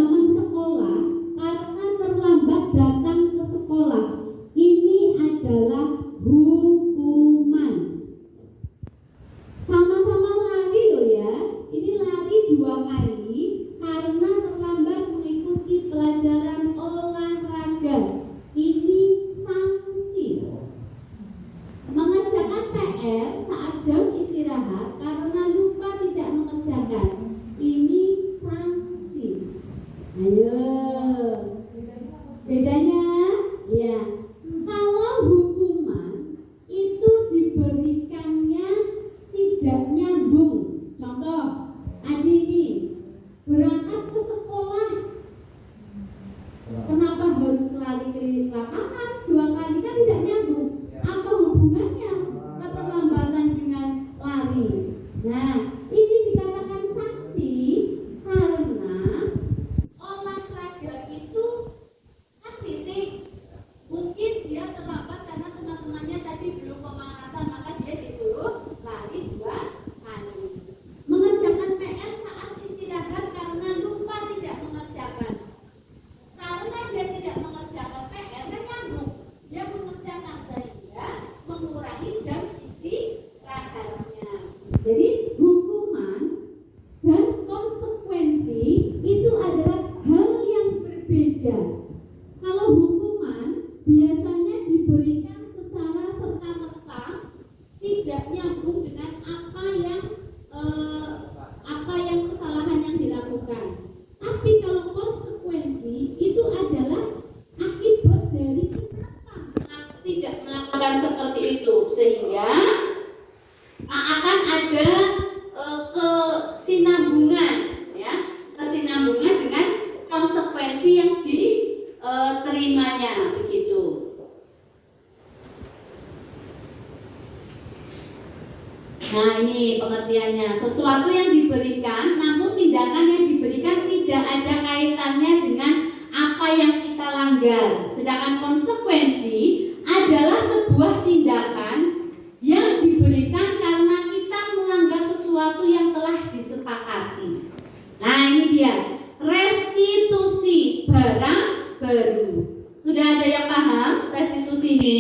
sesuatu yang diberikan, namun tindakan yang diberikan tidak ada kaitannya dengan apa yang kita langgar. Sedangkan konsekuensi adalah sebuah tindakan yang diberikan karena kita melanggar sesuatu yang telah disepakati. Nah, ini dia restitusi barang baru. Sudah ada yang paham restitusi ini?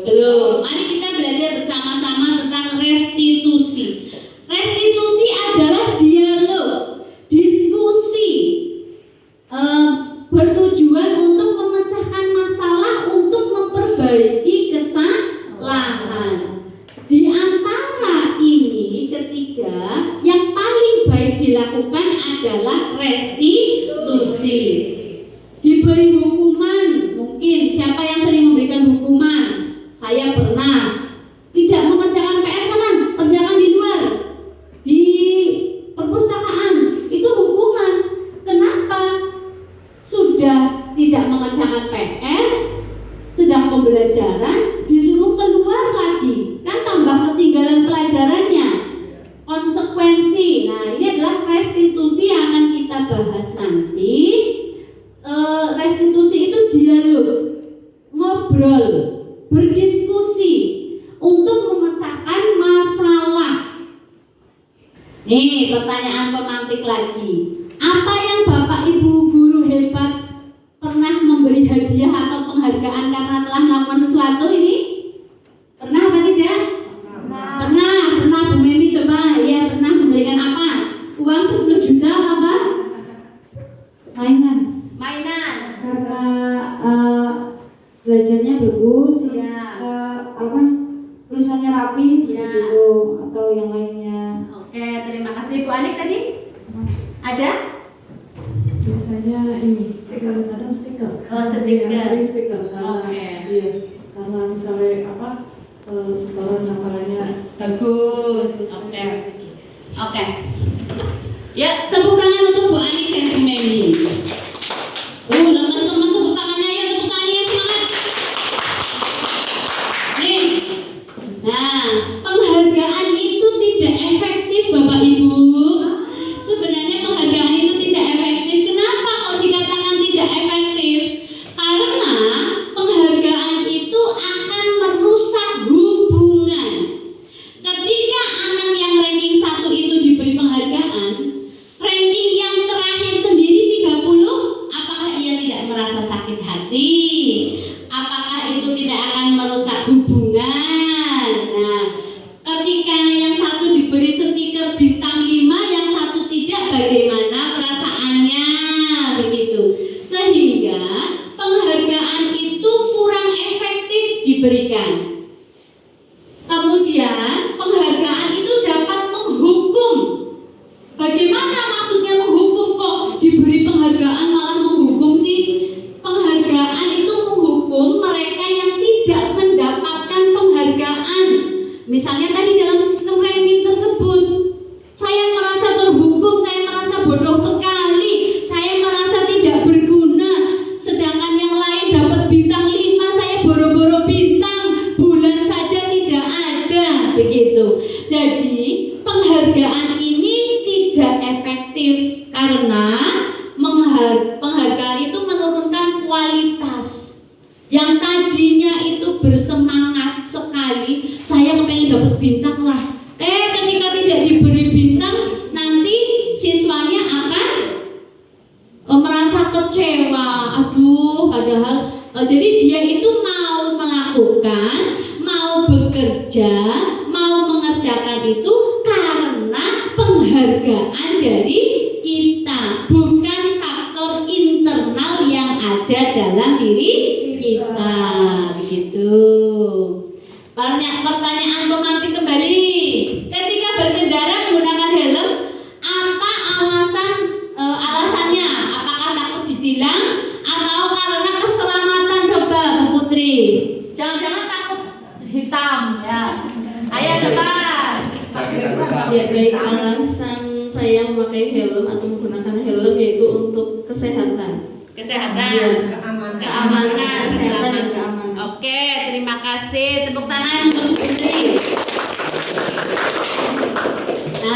Belum. Mari kita belajar bersama-sama tentang restitusi. Restitusi adalah dialog, diskusi, bertujuan untuk memecahkan masalah, untuk memperbaiki kesalahan. Di antara ini ketiga, yang paling baik dilakukan adalah restitusi. Diberi hukuman, mungkin siapa yang sering memberikan hukuman? Saya pernah. Tidak mengerjakan PR sana, kerjakan di luar, di perpustakaan, itu hukuman. Kenapa? Sudah tidak mengerjakan PR, sedang pembelajaran, disuruh keluar lagi, kan tambah ketinggalan pelajarannya. Konsekuensi. Nah, ini adalah restitusi yang akan kita bahas nanti. Restitusi itu dialog, ngobrol, berdiskusi untuk memecahkan masalah. Nih, pertanyaan pemantik lagi. Apa yang Bapak Ibu guru hebat pernah memberi hadiah atau penghargaan karena telah melakukan sesuatu ini? Pernah apa tidak? Pernah Bu Memi coba, ya pernah memberikan apa? Uang 10 juta apa? Mainan. Karena Belajarnya bagus, ya. Tulisannya rapi seperti Ya. itu atau yang lainnya. Oke, terima kasih Bu Anik tadi. Ada? Biasanya ini kadang stiker. Oh, stiker. Ya, sering stiker karena Oke. iya, karena misalnya setoran hafalannya Bagus. Oke. Ya, tepuk tangan untuk Bu Anik dan Bu Memi. Lemes teman tepuk tangannya, ayo tepuk tangannya semangat. Nih. Nah, penghargaan itu tidak efektif Bapak Ibu. Sebenarnya penghargaan itu tidak efektif. Kenapa kok dikatakan tidak efektif? Karena penghargaan itu akan merusak hubungan. Ketika anak yang ranking 1 itu diberi penghargaan, ranking yang terakhir sendiri 30, apakah ia tidak merasa sakit hati? Apakah itu tidak akan merusak hubungan? Nah, ketika yang satu diberi stiker bintang 5, yang satu tidak, bagaimana perasaannya? Begitu. Sehingga penghargaan itu kurang efektif diberikan. Kemudian penghargaan itu dapat menghukum. Bagaimana maksudnya menghukum? Kok diberi penghargaan malah menghukum sih? Penghargaan itu menghukum mereka yang tidak mendapatkan penghargaan. Misalnya tadi dalam sistem ranking tersebut, saya merasa terhukum, saya merasa bodoh sekali, saya merasa tidak berguna. Sedangkan yang lain dapat bintang 5, saya boro-boro bintang, bulan saja tidak ada. Begitu. Jadi penghargaan ini tidak efektif karena penghargaan itu menurunkan kualitas. Yang tadinya itu bersemangat sekali, saya kepengen dapat bintang lah. Ketika tidak diberi bintang, nanti siswanya akan merasa kecewa. Aduh, padahal jadi dia itu mau melakukan, mau bekerja, mau mengerjakan itu karena penghargaan dari kita, bukan faktor internal yang ada dalam diri kita. Begitu. Pertanyaan pemantik kembali. Ketika berkendara menggunakan helm, apa alasannya? Apakah takut ditilang atau karena keselamatan? Coba Bu Putri. Jangan-jangan takut hitam ya. Ayo coba. Ya, baik, alasan saya memakai helm atau menggunakan helm yaitu untuk kesehatan. Kesehatan, Ya. keamanan, Kesehatan dan keselamatan. keamanan. Oke, terima kasih. Tepuk tangan untuk Bu Putri. Nah,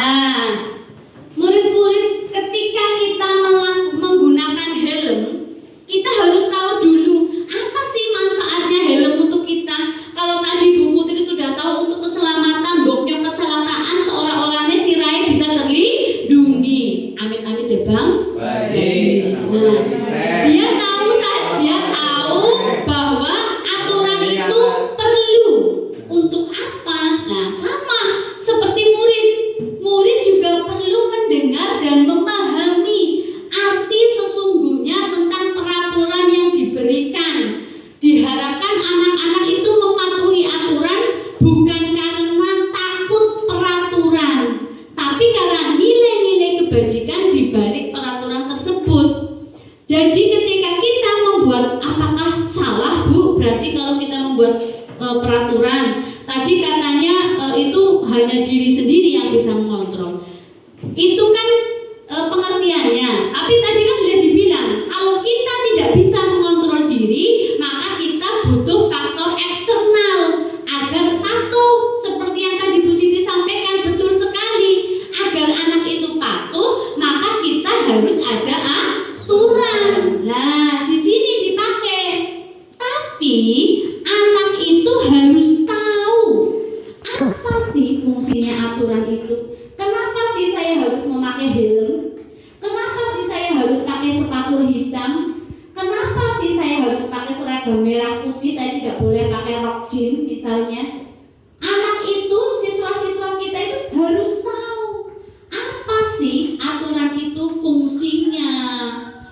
Bang? Baik. Nah, dia tahu bahwa aturan itu perlu untuk apa? Nah, sama seperti murid juga perlu mendengar dan memahami arti sesungguhnya tentang peraturan yang diberikan. Diharapkan anak-anak itu mematuhi aturan bukan karena takut peraturan, tapi karena nilai-nilai kebajikan di balik peraturan tersebut. Jadi ketika kita membuat, apakah salah Bu? Berarti kalau kita membuat peraturan, tadi katanya itu hanya diri sendiri yang bisa mengontrol. Itu kan pengertiannya. Tapi tadi kan sudah dibilang, kalau kita tidak bisa mengontrol diri, maka kita butuh faktor eksternal agar patuh. Seperti yang tadi Bu Siti sampaikan, betul sekali. Agar anak itu patuh, maka kita harus ada aturan. Nah, di sini dipakai. Tapi anak itu harus tahu apa sih fungsinya aturan itu. Kenapa sih saya harus memakai helm? Kenapa sih saya harus pakai sepatu hitam? Kenapa sih saya harus pakai seragam merah putih? Saya tidak boleh pakai rok jeans misalnya. Anak itu, siswa-siswa kita itu harus tahu apa sih aturan itu, fungsinya,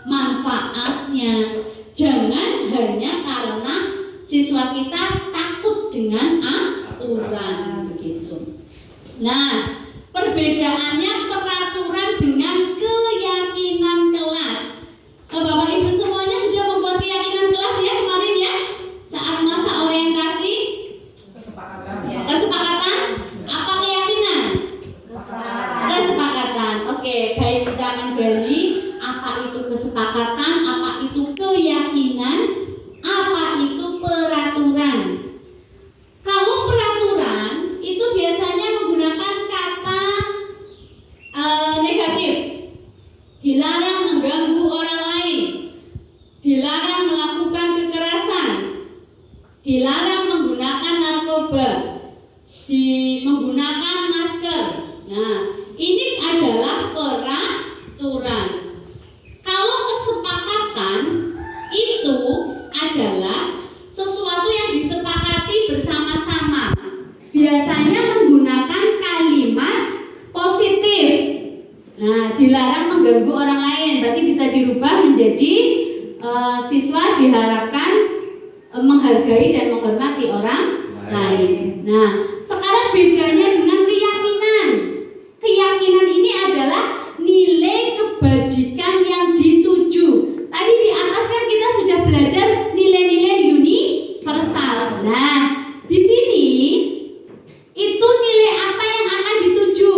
manfaatnya. Jangan hanya karena siswa kita takut dengan aturan begitu. Nah, perbedaannya peraturan dengan keyakinan kelas. Bapak Ibu semuanya sudah membuat keyakinan kelas ya kemarin ya, saat masa orientasi. Kesepakatan? Apa keyakinan? Kesepakatan. Oke, baik, kita akan gali apa itu kesepakatan, apa itu keyakinan, apa itu peraturan. Kalau peraturan itu biasanya menggunakan kata negatif. Dilarang mengganggu orang lain, dilarang melakukan kekerasan, dilarang menggunakan narkoba, menggunakan masker. Nah, ini adalah peraturan. Kalau kesepakatan itu adalah sesuatu yang disepakati bersama-sama. Biasanya menggunakan kalimat positif. Nah, dilarang mengganggu orang lain, berarti bisa dirubah menjadi siswa diharapkan menghargai dan menghormati orang lain. Nah, sekarang bedanya dengan keyakinan. Keyakinan ini adalah nilai kebajikan yang dituju. Tadi di atas kan kita sudah belajar nilai-nilai universal. Nah, di sini itu nilai apa yang akan dituju?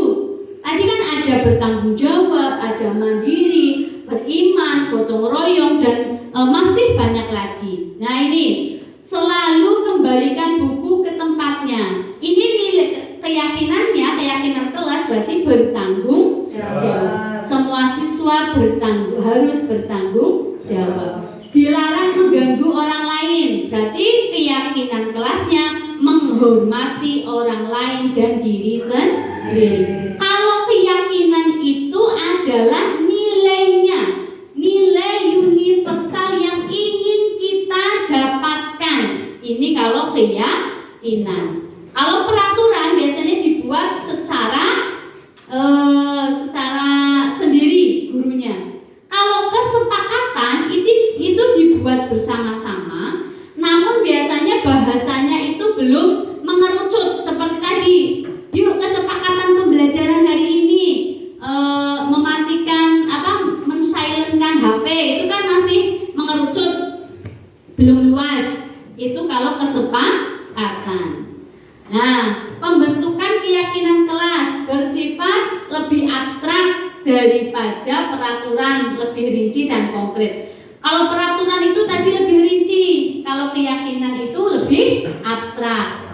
Tadi kan ada bertanggung jawab, ada mandiri, beriman, gotong royong, dan masih banyak lagi. Nah, ini selalu kembalikan buku ke tempatnya. Ini nilai keyakinannya, keyakinan kelas berarti bertanggung jawab. Semua siswa harus bertanggung jawab. Dilarang mengganggu orang lain, berarti keyakinan kelasnya menghormati orang lain dan diri sendiri. Kalau keyakinan itu adalah nilainya, nilai universal yang ingin kita dapatkan. Ini kalau keyakinan. Kalau peraturan biasanya dibuat secara sendiri gurunya. Kalau kesepakatan itu dibuat bersama-sama, namun biasanya bahasanya itu belum mengerucut seperti tadi. Yuk, kesepakatan pembelajaran hari ini mematikan mensilentkan HP, itu kan masih mengerucut, belum luas. Itu kalau kesepakatan. Nah, pembentukan keyakinan kelas bersifat lebih abstrak daripada peraturan, lebih rinci dan konkret. Kalau peraturan itu tadi lebih rinci, kalau keyakinan itu lebih abstrak.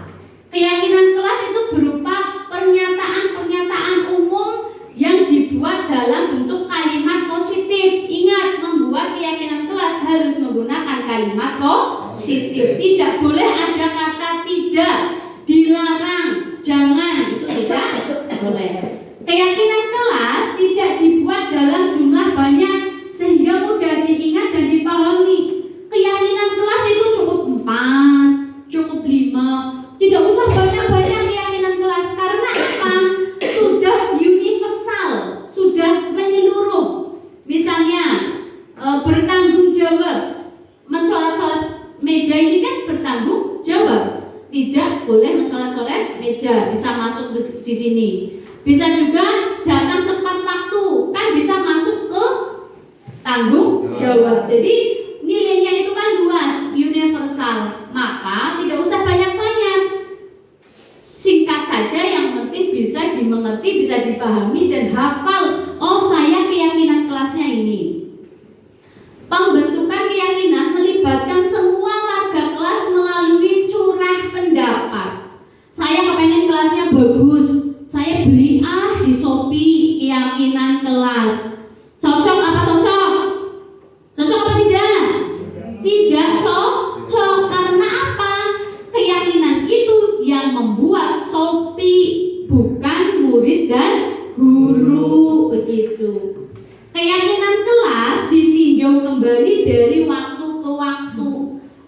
Keyakinan kelas itu berupa pernyataan-pernyataan umum yang dibuat dalam bentuk kalimat positif. Ingat, membuat keyakinan kelas harus menggunakan kalimat positif. Tidak boleh ada kata tidak, dilarang, jangan, itu tidak boleh. Keyakinan kelas tidak dibuat dalam jumlah meja, bisa masuk di sini. Bisa juga datang tepat waktu, kan bisa masuk ke tanggung jawab. Jadi nilainya itu kan luas, universal. Maka tidak usah banyak-banyak. Singkat saja, yang penting bisa dimengerti, bisa dipahami dan hafal. Oh, saya keyakinan kelasnya ini. Pembentukan keyakinan melibatkan semua warga kelas melalui curah pendapat. Saya kepengen kelasnya bagus, saya beli di Shopee keyakinan kelas. Cocok apa cocok? Cocok apa tidak? Tidak cocok. Karena apa? Keyakinan itu yang membuat Shopee, bukan murid dan guru. Begitu. Keyakinan kelas ditinjau kembali dari waktu ke waktu.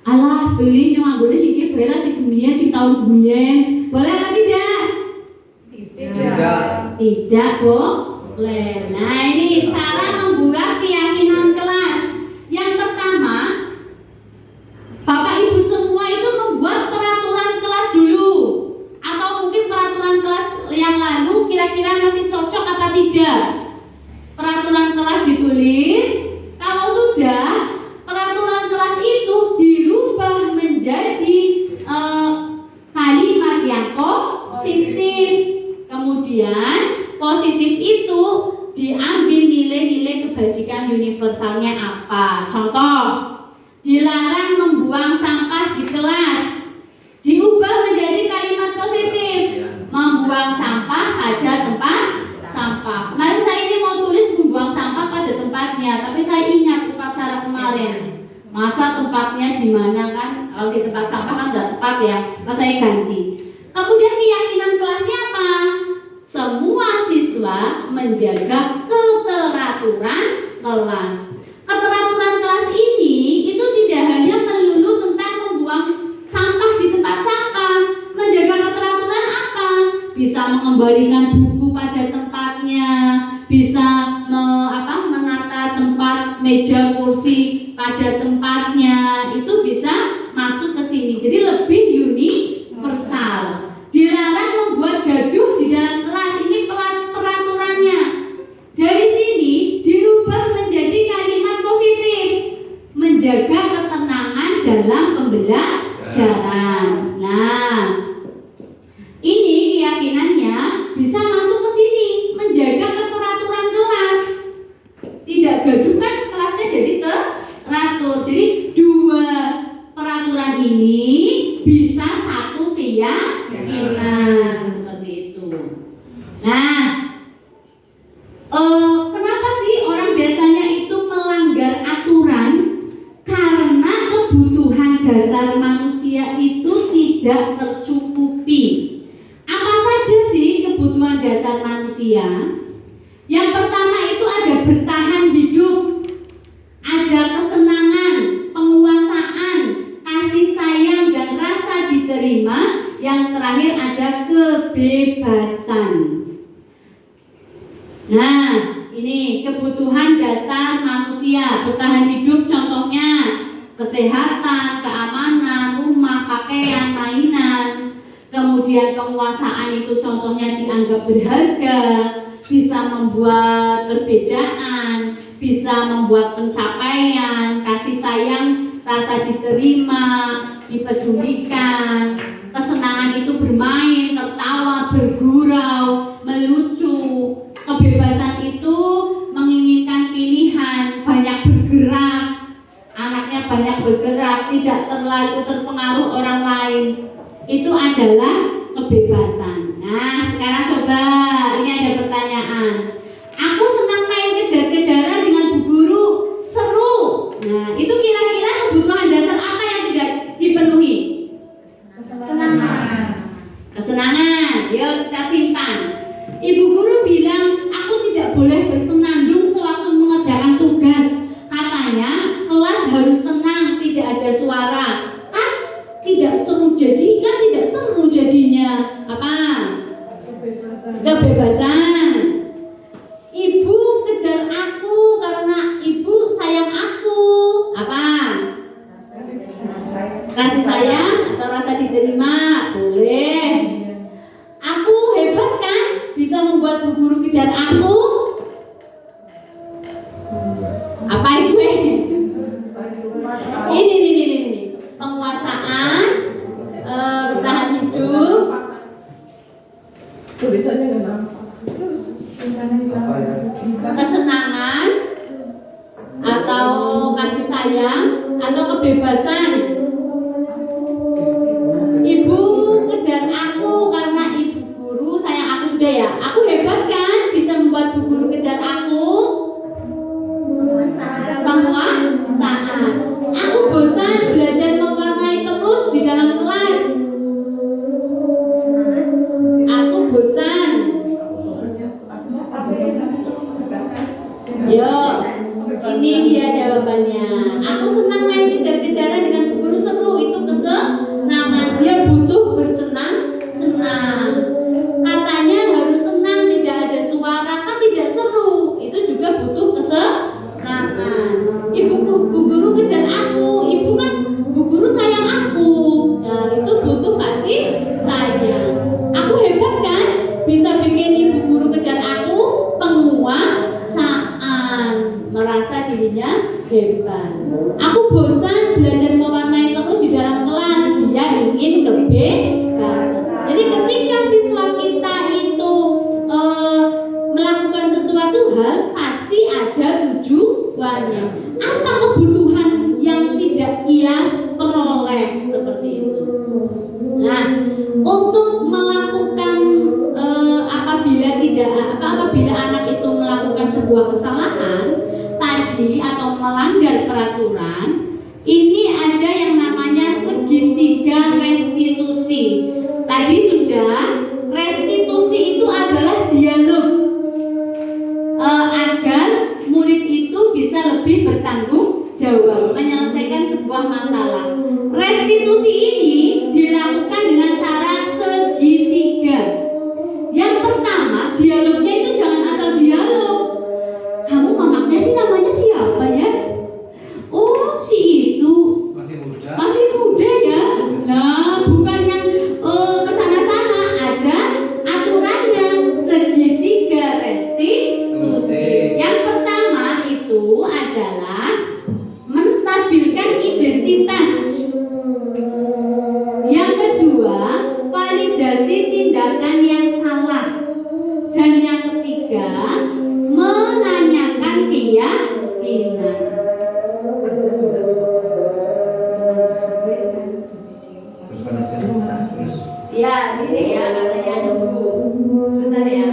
Alah, beli nyuanggone sing bela sing gemien sing tahun gemien. Boleh apa tidak? Tidak boleh. Nah, ini cara membuat keyakinan kelas. Yang pertama, Bapak Ibu semua itu membuat peraturan kelas dulu. Atau mungkin peraturan kelas yang lalu kira-kira masih cocok apa tidak? Peraturan kelas ditulis. Kalau sudah, peraturan kelas itu dirubah menjadi kalimat yang positif. Kemudian positif itu diambil nilai-nilai kebajikan universalnya apa. Contoh, dilarang membuang sampah di kelas, diubah menjadi kalimat positif, membuang sampah pada tempat sampah. Kemarin saya ini mau tulis membuang sampah pada tempatnya, tapi saya ingat upacara kemarin. Masa tempatnya di mana kan? Kalau di tempat sampah kan tidak tepat ya. Masa saya ganti. Kemudian keyakinan kelasnya apa? Semua siswa menjaga keteraturan kelas. Keteraturan kelas ini itu tidak hanya melulu tentang membuang sampah di tempat sampah. Menjaga keteraturan apa? Bisa mengembalikan buku pada tempatnya, bisa menata tempat meja kursi pada tempatnya, itu bisa masuk ke sini. Jadi lebih universal. Dilarang membuat gaduh di dalam kelas, ini peraturannya. Dari sini dirubah menjadi kalimat positif, menjaga ketenangan dalam pembelajaran. Nah, ini keyakinannya bisa masuk ke sini, menjaga keteraturan kelas. Tidak gaduh kan kelasnya jadi teratur. Jadi dua peraturan ini bisa satu keyakinan, seperti itu. Nah, kenapa sih orang biasanya itu melanggar aturan? Karena kebutuhan dasar manusia itu tidak tercukupi. Apa saja sih kebutuhan dasar manusia? Yang pertama itu ada bertahan hidup, ada kesenangan, penguasaan, kasih sayang dan rasa diterima. Yang terakhir ada kebebasan. Nah, ini kebutuhan dasar manusia. Bertahan hidup contohnya kesehatan, keamanan, rumah, pakaian, mainan. Kemudian penguasaan itu contohnya dianggap berharga, bisa membuat perbedaan, bisa membuat pencapaian, kasih sayang, rasa diterima, dipedulikan. Kesenangan itu bermain, tertawa, bergurau, melucu. Kebebasan itu menginginkan pilihan, banyak bergerak, anaknya banyak bergerak, tidak terlalu terpengaruh orang lain. Itu adalah kebebasan. Nah, sekarang coba, ini ada pertanyaan. Aku senang main kejar-kejaran dengan bu guru, seru. Nah, itu kira-kira kebutuhan dasar apa yang tidak dipenuhi? Kesenangan. Yuk kita simpan. Ibu guru bilang, aku tidak boleh bersenandung sewaktu mengerjakan tugas. Katanya kelas harus tenang, tidak ada suara. Kan tidak seru, jadi kan tidak seru jadinya. Apa? Kebebasan. Ibu kejar aku karena ibu sayang aku. Apa? Kasih sayang atau rasa diterima? Boleh. atau kasih sayang atau kebebasan. Ibu kejar aku karena ibu guru sayang aku sudah ya. Aku hebat kan bisa membuat bu guru kejar aku. Semua saat. Aku bosan belajar mewarnai terus di dalam kelas. Aku bosan. Yo, ini dia jawabannya. Aku senang main kejar-kejaran dengan bu guru, seru itu kesenangan. Dia butuh bersenang-senang. Katanya harus tenang, tidak ada suara, kan tidak seru. Itu juga butuh kesenangan. Bu guru kejar aku. Ibu kan bu guru sayang aku. Nah, itu butuh kasih sayang. Aku hebat kan? Bisa bikin ibu guru kejar aku. Penguasaan, merasa dirinya hebat. Aku bosan belajar mewarnai terus di dalam kelas. Dia ingin kebebasan. Jadi ketika siswa kita itu melakukan sesuatu hal, pasti ada tujuannya. Apa kebutuhan yang tidak ia peroleh, seperti itu. Nah, untuk melakukan apabila anak itu melakukan sebuah kesalahan tadi atau melanggar peraturan, ini ada yang namanya segitiga restitusi. Tadi sudah, restitusi itu adalah dialog agar murid itu bisa lebih bertanggung jawab menyelesaikan sebuah masalah. Restitusi ini dilakukan dengan cara segitiga. Yang pertama, dialognya itu jangan asal dialog. Kamu mamaknya sih namanya siapa ya? Oh, si itu. Masih muda ya? Nah, bukan yang kesana-sana. Ada aturannya, segitiga restitusi. Yang pertama itu adalah menstabilkan identitas. Yang kedua, validasi tindakan yang salah. Dan yang ketiga, menanyakan keyakinan. Ya, ini ya katanya dulu. Sebentar ya.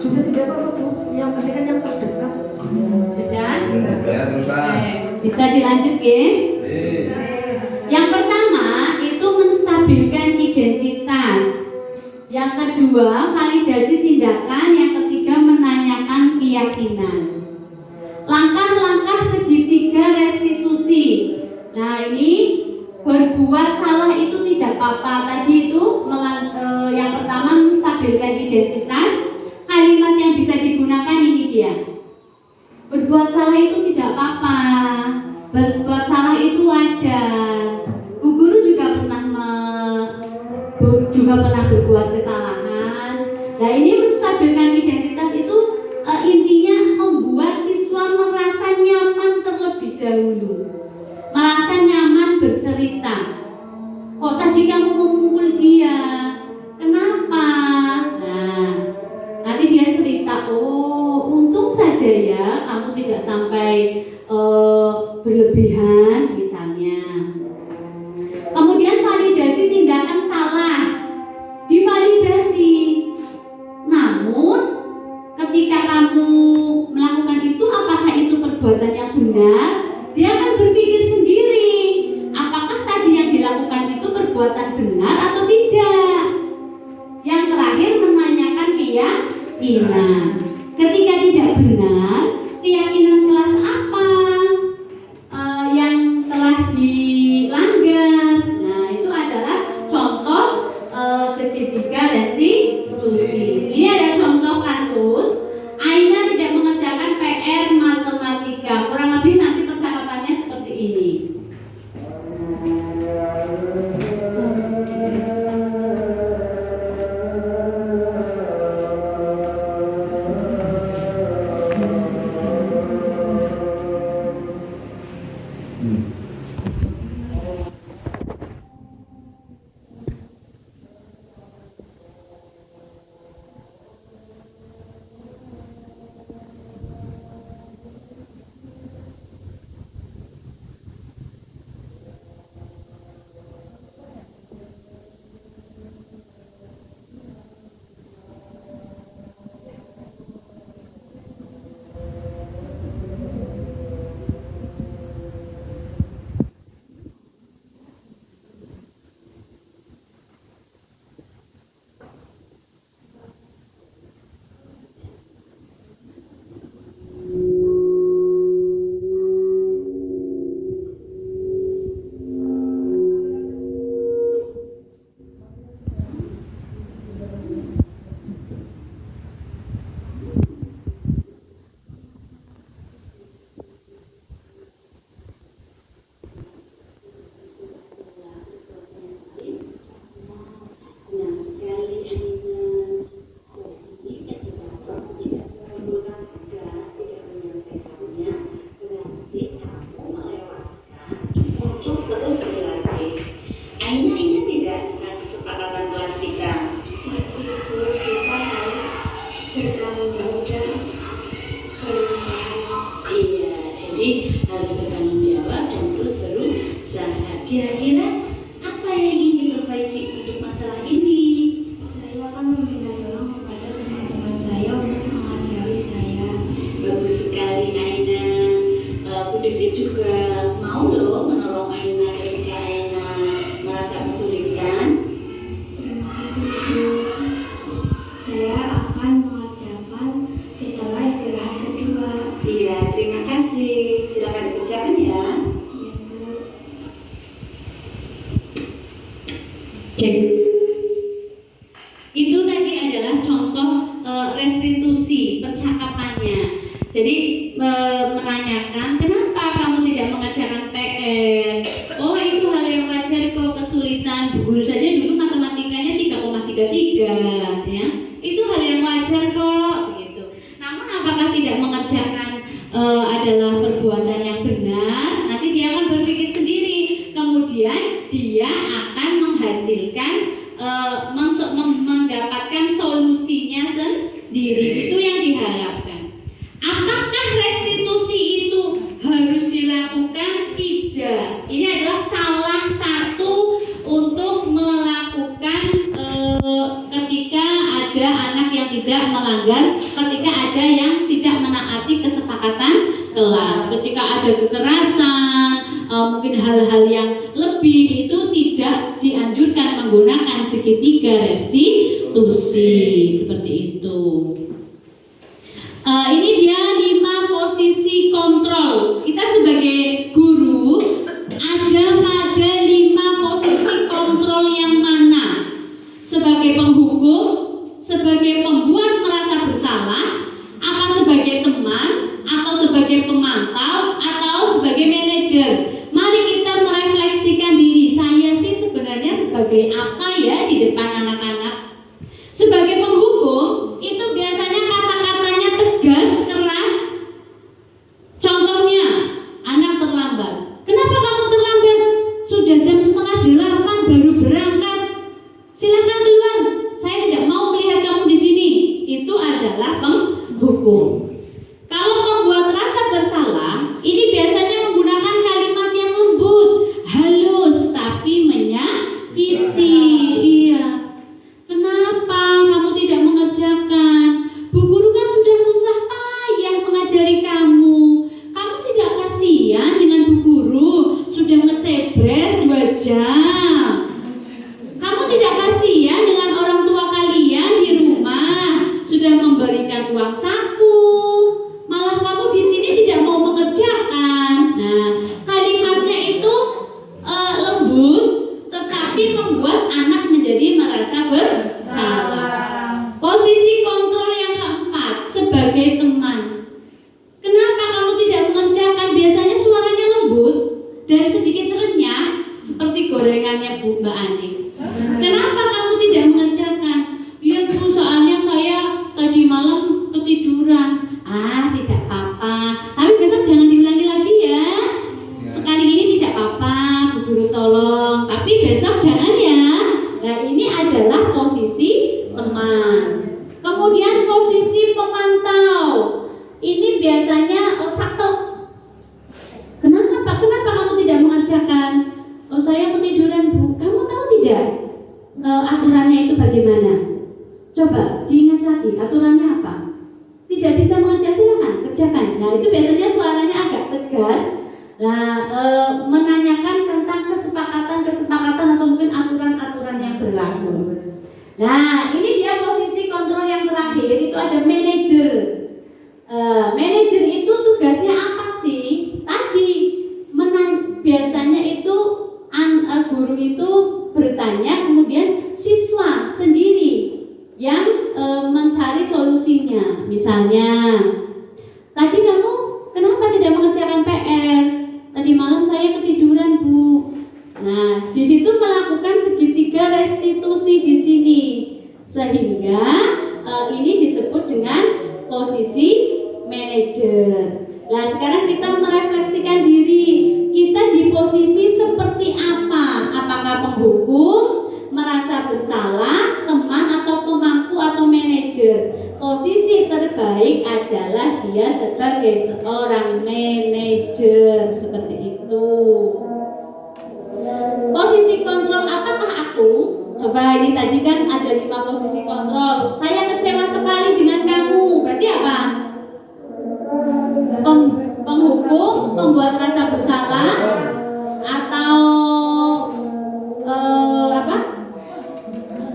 Sudah tidak apa-apa Bu, yang penting kan yang terdekat. Sudah? Ya, teruslah. Bisa dilanjut ya? Yang pertama itu menstabilkan identitas. Yang kedua, validasi tindakan. Yang ketiga, menanyakan keyakinan. Langkah-langkah segitiga restitusi. Nah, ini berbuat salah itu tidak apa-apa. Tadi itu yang pertama menstabilkan identitas. Kalimat yang bisa digunakan ini dia. Berbuat salah itu tidak apa-apa. Berbuat salah itu wajar. Bu guru juga pernah berbuat kesalahan. Nah, ini menstabilkan identitas itu intinya membuat siswa merasa nyaman terlebih dahulu. Merasa nyaman bercerita. Kok tadi kamu memukul dia? Kenapa? Nah, nanti dia cerita, oh untung saja ya kamu tidak sampai berlebihan misalnya. Kemudian validasi tindakan salah, divalidasi. Namun ketika kamu melakukan itu, apakah itu perbuatan yang benar? Dia akan berpikir sendiri, apakah tadi yang dilakukan itu perbuatan benar atau tidak. Yang terakhir, menanyakan keyakinan. Ketika tidak benar, keyakinan kelas apa yang telah dilanggar. Nah, itu adalah contoh segitiga restitusi. Ini ada contoh kasus bertanggung jawab dan berusaha. Iya, jadi harus bertanggung jawab dan terus berusaha. Kira-kira apa yang ingin diperbaiki untuk masalah ini? Saya akan meminta tolong kepada teman-teman saya untuk mengajari saya. Bagus sekali Aina. Budede juga mau loh menolong Aina ketika Aina merasa kesulitan. Terima kasih Bu. Saya akan mengerjakan setelah istirahat kedua. Iya, terima kasih. Silakan dikerjakan ya. Iya Bu. Cek. Itu tadi adalah contoh restitusi percakapannya. Jadi menanyakan kenapa kamu tidak mengerjakan PR. Oh itu hal yang wajar kok, kesulitan. Bu guru saja dulu matematikanya 3,33 ya. Itu hal yang wajar kok begitu. Namun apakah tidak mengerjakan adalah perbuatan yang benar? Nanti dia akan berpikir sendiri. Kemudian dia akan menghasilkan mendapatkan solusinya sendiri. Itu yang diharapkan. Apakah restitusi itu harus dilakukan? Tidak. Ini adalah salah satu untuk melakukan ketika ada anak yang tidak melanggar, ketika ada yang tidak menaati kesepakatan kelas, ketika ada kekerasan, mungkin hal-hal yang lebih, itu tidak dianjurkan menggunakan segitiga restitusi seperti itu. Ini dia 5 posisi kontrol. Kita sebagai guru ada pada 5 posisi kontrol yang mana? Sebagai penghukum, sebagai pembuat merasa bersalah, apa sebagai teman, atau sebagai pemantau, atau sebagai manajer. Mari kita merefleksikan diri. Saya sih sebenarnya sebagai apa ya di depan anak-anak? Sebagai penghukum, itu biasanya kata-katanya tegas, keras. Contohnya, anak terlambat. Kenapa kamu terlambat? Sudah jam 7:30 baru berangkat. Silakan keluar. Saya tidak mau melihat kamu di sini. Itu adalah penghukum. Kalau membuat rasa bersalah, ini biasanya menggunakan kalimat yang lembut, halus, tapi menyakiti. Iya. Kenapa kamu tidak mengerjakan? Bu guru kan sudah susah payah mengajari kamu. Kamu tidak kasihan dengan bu guru sudah ngecebres 2 jam. Kamu tidak kasihan dengan orang tua kalian di rumah sudah memberikan uang saku. Malah kamu di sini tidak mau mengerjakan. Nah, kalimatnya itu lembut, tetapi membuat anak menjadi merasa bersalah. Posisi kontrol yang keempat, sebagai teman. Kenapa kamu tidak mengerjakan? Biasanya suaranya lembut dan sedikit renyah, seperti gorengannya Bu Mbak Ani. Kenapa kamu tidak mengerjakan? Ya Bu, soalnya saya tadi malam ketiduran. Tidak apa-apa. Tapi besok jangan diulangi lagi ya. Sekali ini tidak apa-apa, Bu guru tolong. Tapi besok jangan ya. Nah, ini adalah posisi teman. Kemudian posisi pemantau. Ini biasanya sakel. Kenapa kamu tidak mengerjakan? Oh, saya ketiduran Bu. Kamu tahu tidak aturannya itu bagaimana? Coba diingat lagi aturannya apa? Tidak bisa mengerjakan, silakan kerjakan. Nah, itu biasanya suaranya agak tegas. Nah, menanyakan tentang kesepakatan atau mungkin aturan-aturan yang berlaku. Nah, ini dia posisi kontrol yang terakhir, itu ada manajer. Manajer itu tugasnya apa sih? Tadi biasanya itu guru itu bertanya, kemudian siswa sendiri yang mencari solusinya. Misalnya, tadi kamu kenapa tidak mengerjakan PR? Tadi malam saya ketiduran Bu. Nah, di situ melakukan segitiga restitusi di sini, sehingga ini disebut dengan posisi manajer. Nah, sekarang kita merefleksikan diri. Kita di posisi seperti apa? Apakah penghukum, merasa bersalah, teman, atau pemangku, atau manajer? posisi terbaik adalah dia sebagai seorang manajer, seperti itu. Posisi kontrol apakah aku? Coba ini tadi kan ada 5 posisi kontrol. Saya kecewa sekali dengan kamu. Berarti apa? Penghukum, membuat rasa bersalah, atau apa?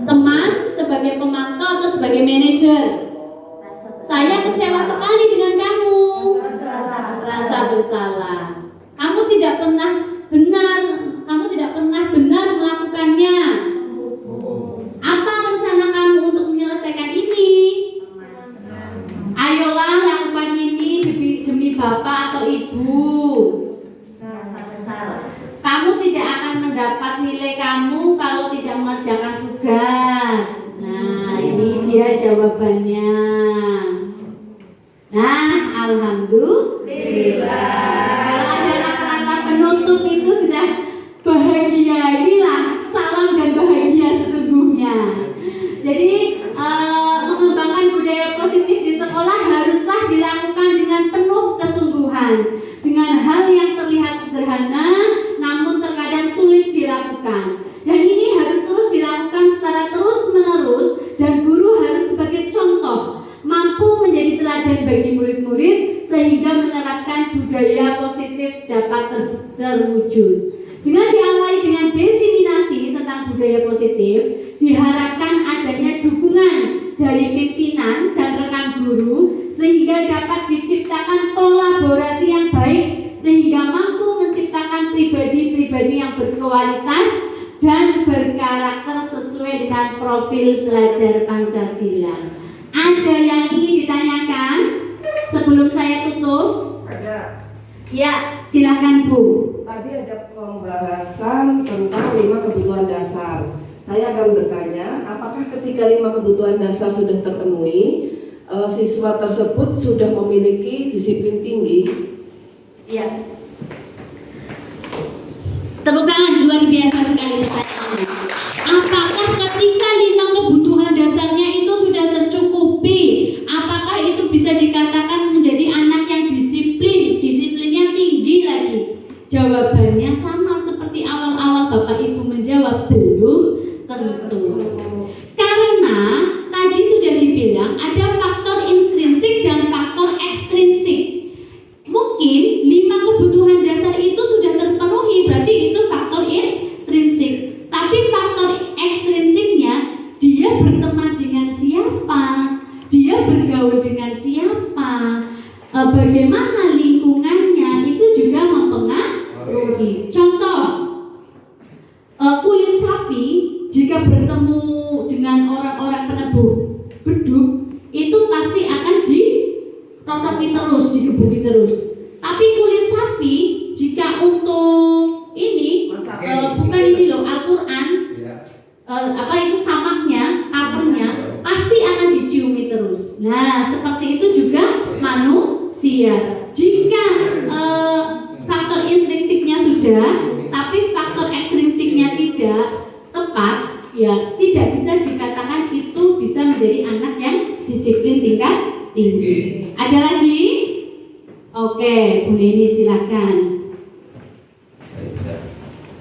Teman sebagai pemantau atau sebagai manajer. Saya kecewa sekali dengan kamu. Rasa bersalah. Kamu tidak pernah benar melakukannya. Apa rencana kamu untuk menyelesaikan ini? Ayolah lakukan ini demi bapak atau ibu. Kamu tidak akan mendapat nilai kamu kalau tidak mengerjakan tugas. Nah, ini dia jawabannya. Nah, alhamdulillah. Kalau ada kata-kata penutup itu sudah bahagia. Inilah salam dan bahagia sesungguhnya. Jadi mengembangkan budaya positif di sekolah haruslah dilakukan dengan penuh kesungguhan, dengan hal yang terlihat sederhana namun terkadang sulit dilakukan. Dan ini harus terus dilakukan secara terus-menerus, dan guru harus sebagai contoh, mampu menjadi teladan bagi murid-murid sehingga menerapkan budaya positif dapat terwujud. Dengan diawali dengan diseminasi tentang budaya positif, diharapkan adanya dukungan dari pimpinan dan rekan guru sehingga dapat diciptakan kolaborasi yang baik sehingga mampu menciptakan pribadi-pribadi yang berkualitas dan berkarakter sesuai dengan profil pelajar Pancasila. Ada yang ingin ditanyakan sebelum saya tutup? Ada. Ya, silakan Bu. Tadi ada pembahasan tentang 5 kebutuhan dasar. Saya akan bertanya, apakah ketika 5 kebutuhan dasar sudah terpenuhi, siswa tersebut sudah memiliki disiplin tinggi? Ya. Tepuk tangan, luar biasa sekali pertanyaannya. Apakah ketika 5 kebutuhan dasarnya itu sudah tercukupi? Apakah itu bisa dikatakan menjadi anak yang disiplin? Disiplinnya tinggi lagi? Jawabannya sama seperti awal-awal Bapak Ibu menjawab, belum tentu. Karena tadi sudah dibilang ada faktor intrinsik dan faktor ekstrinsik. Mungkin 5 kebutuhan dasar itu sudah terpenuhi, berarti itu faktor intrinsik. Tapi faktor ekstrinsiknya, dia berteman dengan siapa, dia bergaul dengan siapa, bagaimana lingkungannya, itu juga mempengaruhi. Contoh, kulit sapi jika bertemu dengan orang-orang penebuh beduk, itu pasti akan ditotoki terus, digebuki terus. Tapi kulit sapi jika untuk ini bukan ini loh, Al-Quran, apa itu samaknya, covernya, pasti akan diciumi terus. Nah, seperti itu juga manusia. Jika faktor intrinsiknya sudah, tapi faktor ekstrinsiknya tidak tepat, ya tidak bisa dikatakan itu bisa menjadi anak yang disiplin tingkat tinggi. Ada lagi? Oke, Bu Neni silakan.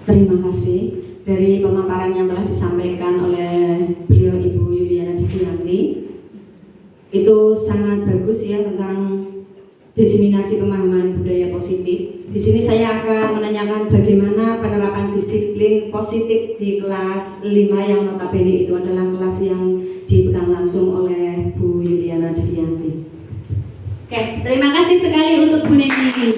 Terima kasih dari pemaparan yang telah disampaikan oleh beliau Ibu Yuliana Divianti. Itu sangat bagus ya tentang diseminasi pemahaman budaya positif. Di sini saya akan menanyakan bagaimana penerapan disiplin positif di kelas 5 yang notabene itu adalah kelas yang dipegang langsung oleh Bu Yuliana Divianti. Oke, terima kasih sekali untuk Bu Neni.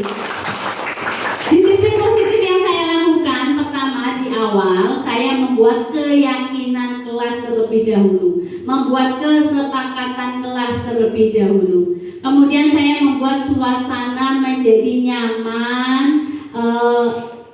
Disiplin positif yang saya lakukan, pertama di awal saya membuat keyakinan kelas terlebih dahulu, membuat kesepakatan kelas terlebih dahulu. Kemudian saya membuat suasana menjadi nyaman,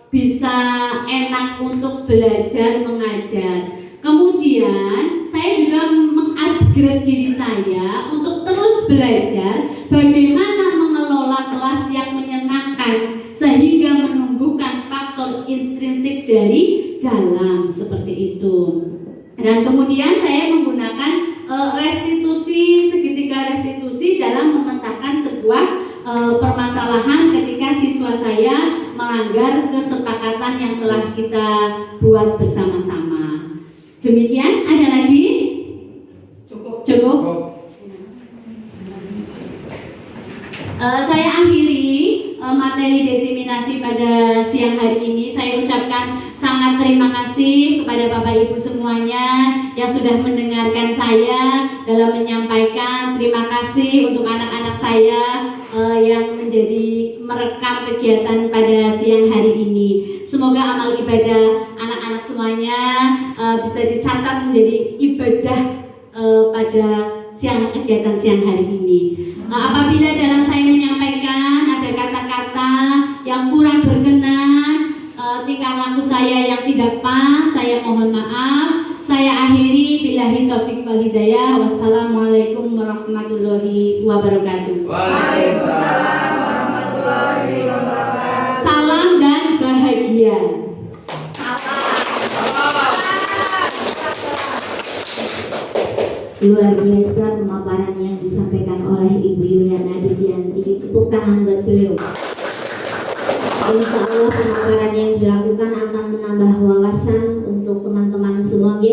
bisa enak untuk belajar mengajar. Kemudian saya juga mengupgrade diri saya untuk terus belajar bagaimana mengelola kelas yang menyenangkan sehingga menumbuhkan faktor intrinsik dari dalam, seperti itu. Dan kemudian saya menggunakan restitusi segitiga berkontribusi dalam memecahkan sebuah permasalahan ketika siswa saya melanggar kesepakatan yang telah kita buat bersama-sama. Demikian, ada lagi? Cukup? Saya akhiri materi diseminasi pada siang hari ini. Saya ucapkan sangat terima kasih kepada Bapak Ibu semuanya yang sudah mendengarkan saya dalam menyampaikan. Terima kasih untuk anak-anak saya yang menjadi merekam kegiatan pada siang hari ini. Semoga amal ibadah anak-anak semuanya bisa dicatat menjadi ibadah pada kegiatan siang hari ini. Apabila dalam saya menyampaikan ada kata-kata yang kurang berkenan, tingkah laku saya yang tidak pas, saya mohon maaf. Saya akhiri, billahi taufiq wal hidayah. Wassalamualaikum warahmatullahi wabarakatuh. Waalaikumsalam warahmatullahi wabarakatuh. Salam dan bahagia. Luar biasa pemaparan yang disampaikan oleh Ibu Yuliana Devianti. Tepuk tangan buat beliau. Insya Allah pemaparan yang dilakukan akan menambah wawasan untuk teman-teman semua.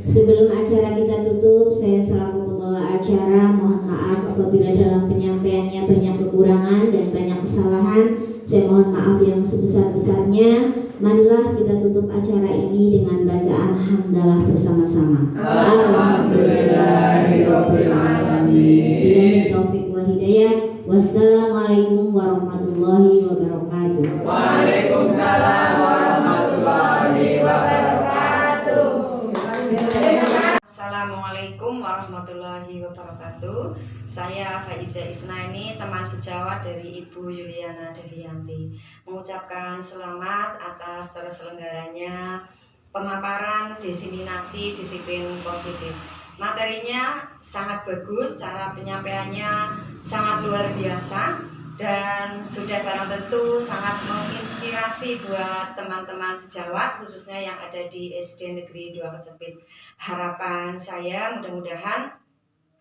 Sebelum acara kita tutup, saya selaku pembawa acara mohon maaf apabila dalam penyampaiannya banyak kekurangan dan banyak kesalahan. Saya mohon maaf yang sebesar-besarnya. Marilah kita tutup acara ini dengan bacaan hamdalah bersama-sama. Alhamdulillahirabbil alamin. Taufik wal hidayah. Wassalamualaikum warahmatullahi wabarakatuh. Waalaikumsalam warahmatullahi wabarakatuh. Assalamualaikum warahmatullahi wabarakatuh. Saya Faiza Isnaini, teman sejawat dari Ibu Yuliana Devianti, mengucapkan selamat atas terselenggaranya pemaparan diseminasi disiplin positif. Materinya sangat bagus, cara penyampaiannya sangat luar biasa, dan sudah barang tentu sangat menginspirasi buat teman-teman sejawat, khususnya yang ada di SD Negeri 2 Kecepit. Harapan saya mudah-mudahan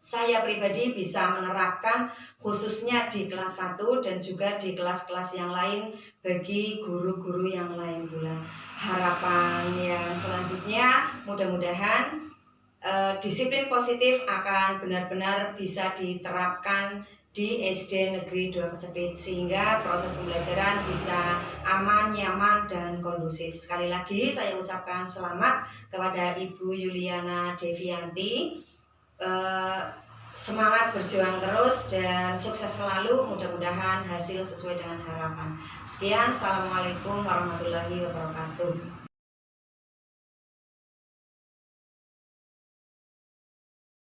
saya pribadi bisa menerapkan khususnya di kelas 1 dan juga di kelas-kelas yang lain bagi guru-guru yang lain pula. Harapan yang selanjutnya mudah-mudahan disiplin positif akan benar-benar bisa diterapkan di SD Negeri 2 Kecepit sehingga proses pembelajaran bisa aman, nyaman, dan kondusif. Sekali lagi saya ucapkan selamat kepada Ibu Yuliana Devianti. Semangat berjuang terus dan sukses selalu, mudah-mudahan hasil sesuai dengan harapan. Sekian, assalamualaikum warahmatullahi wabarakatuh.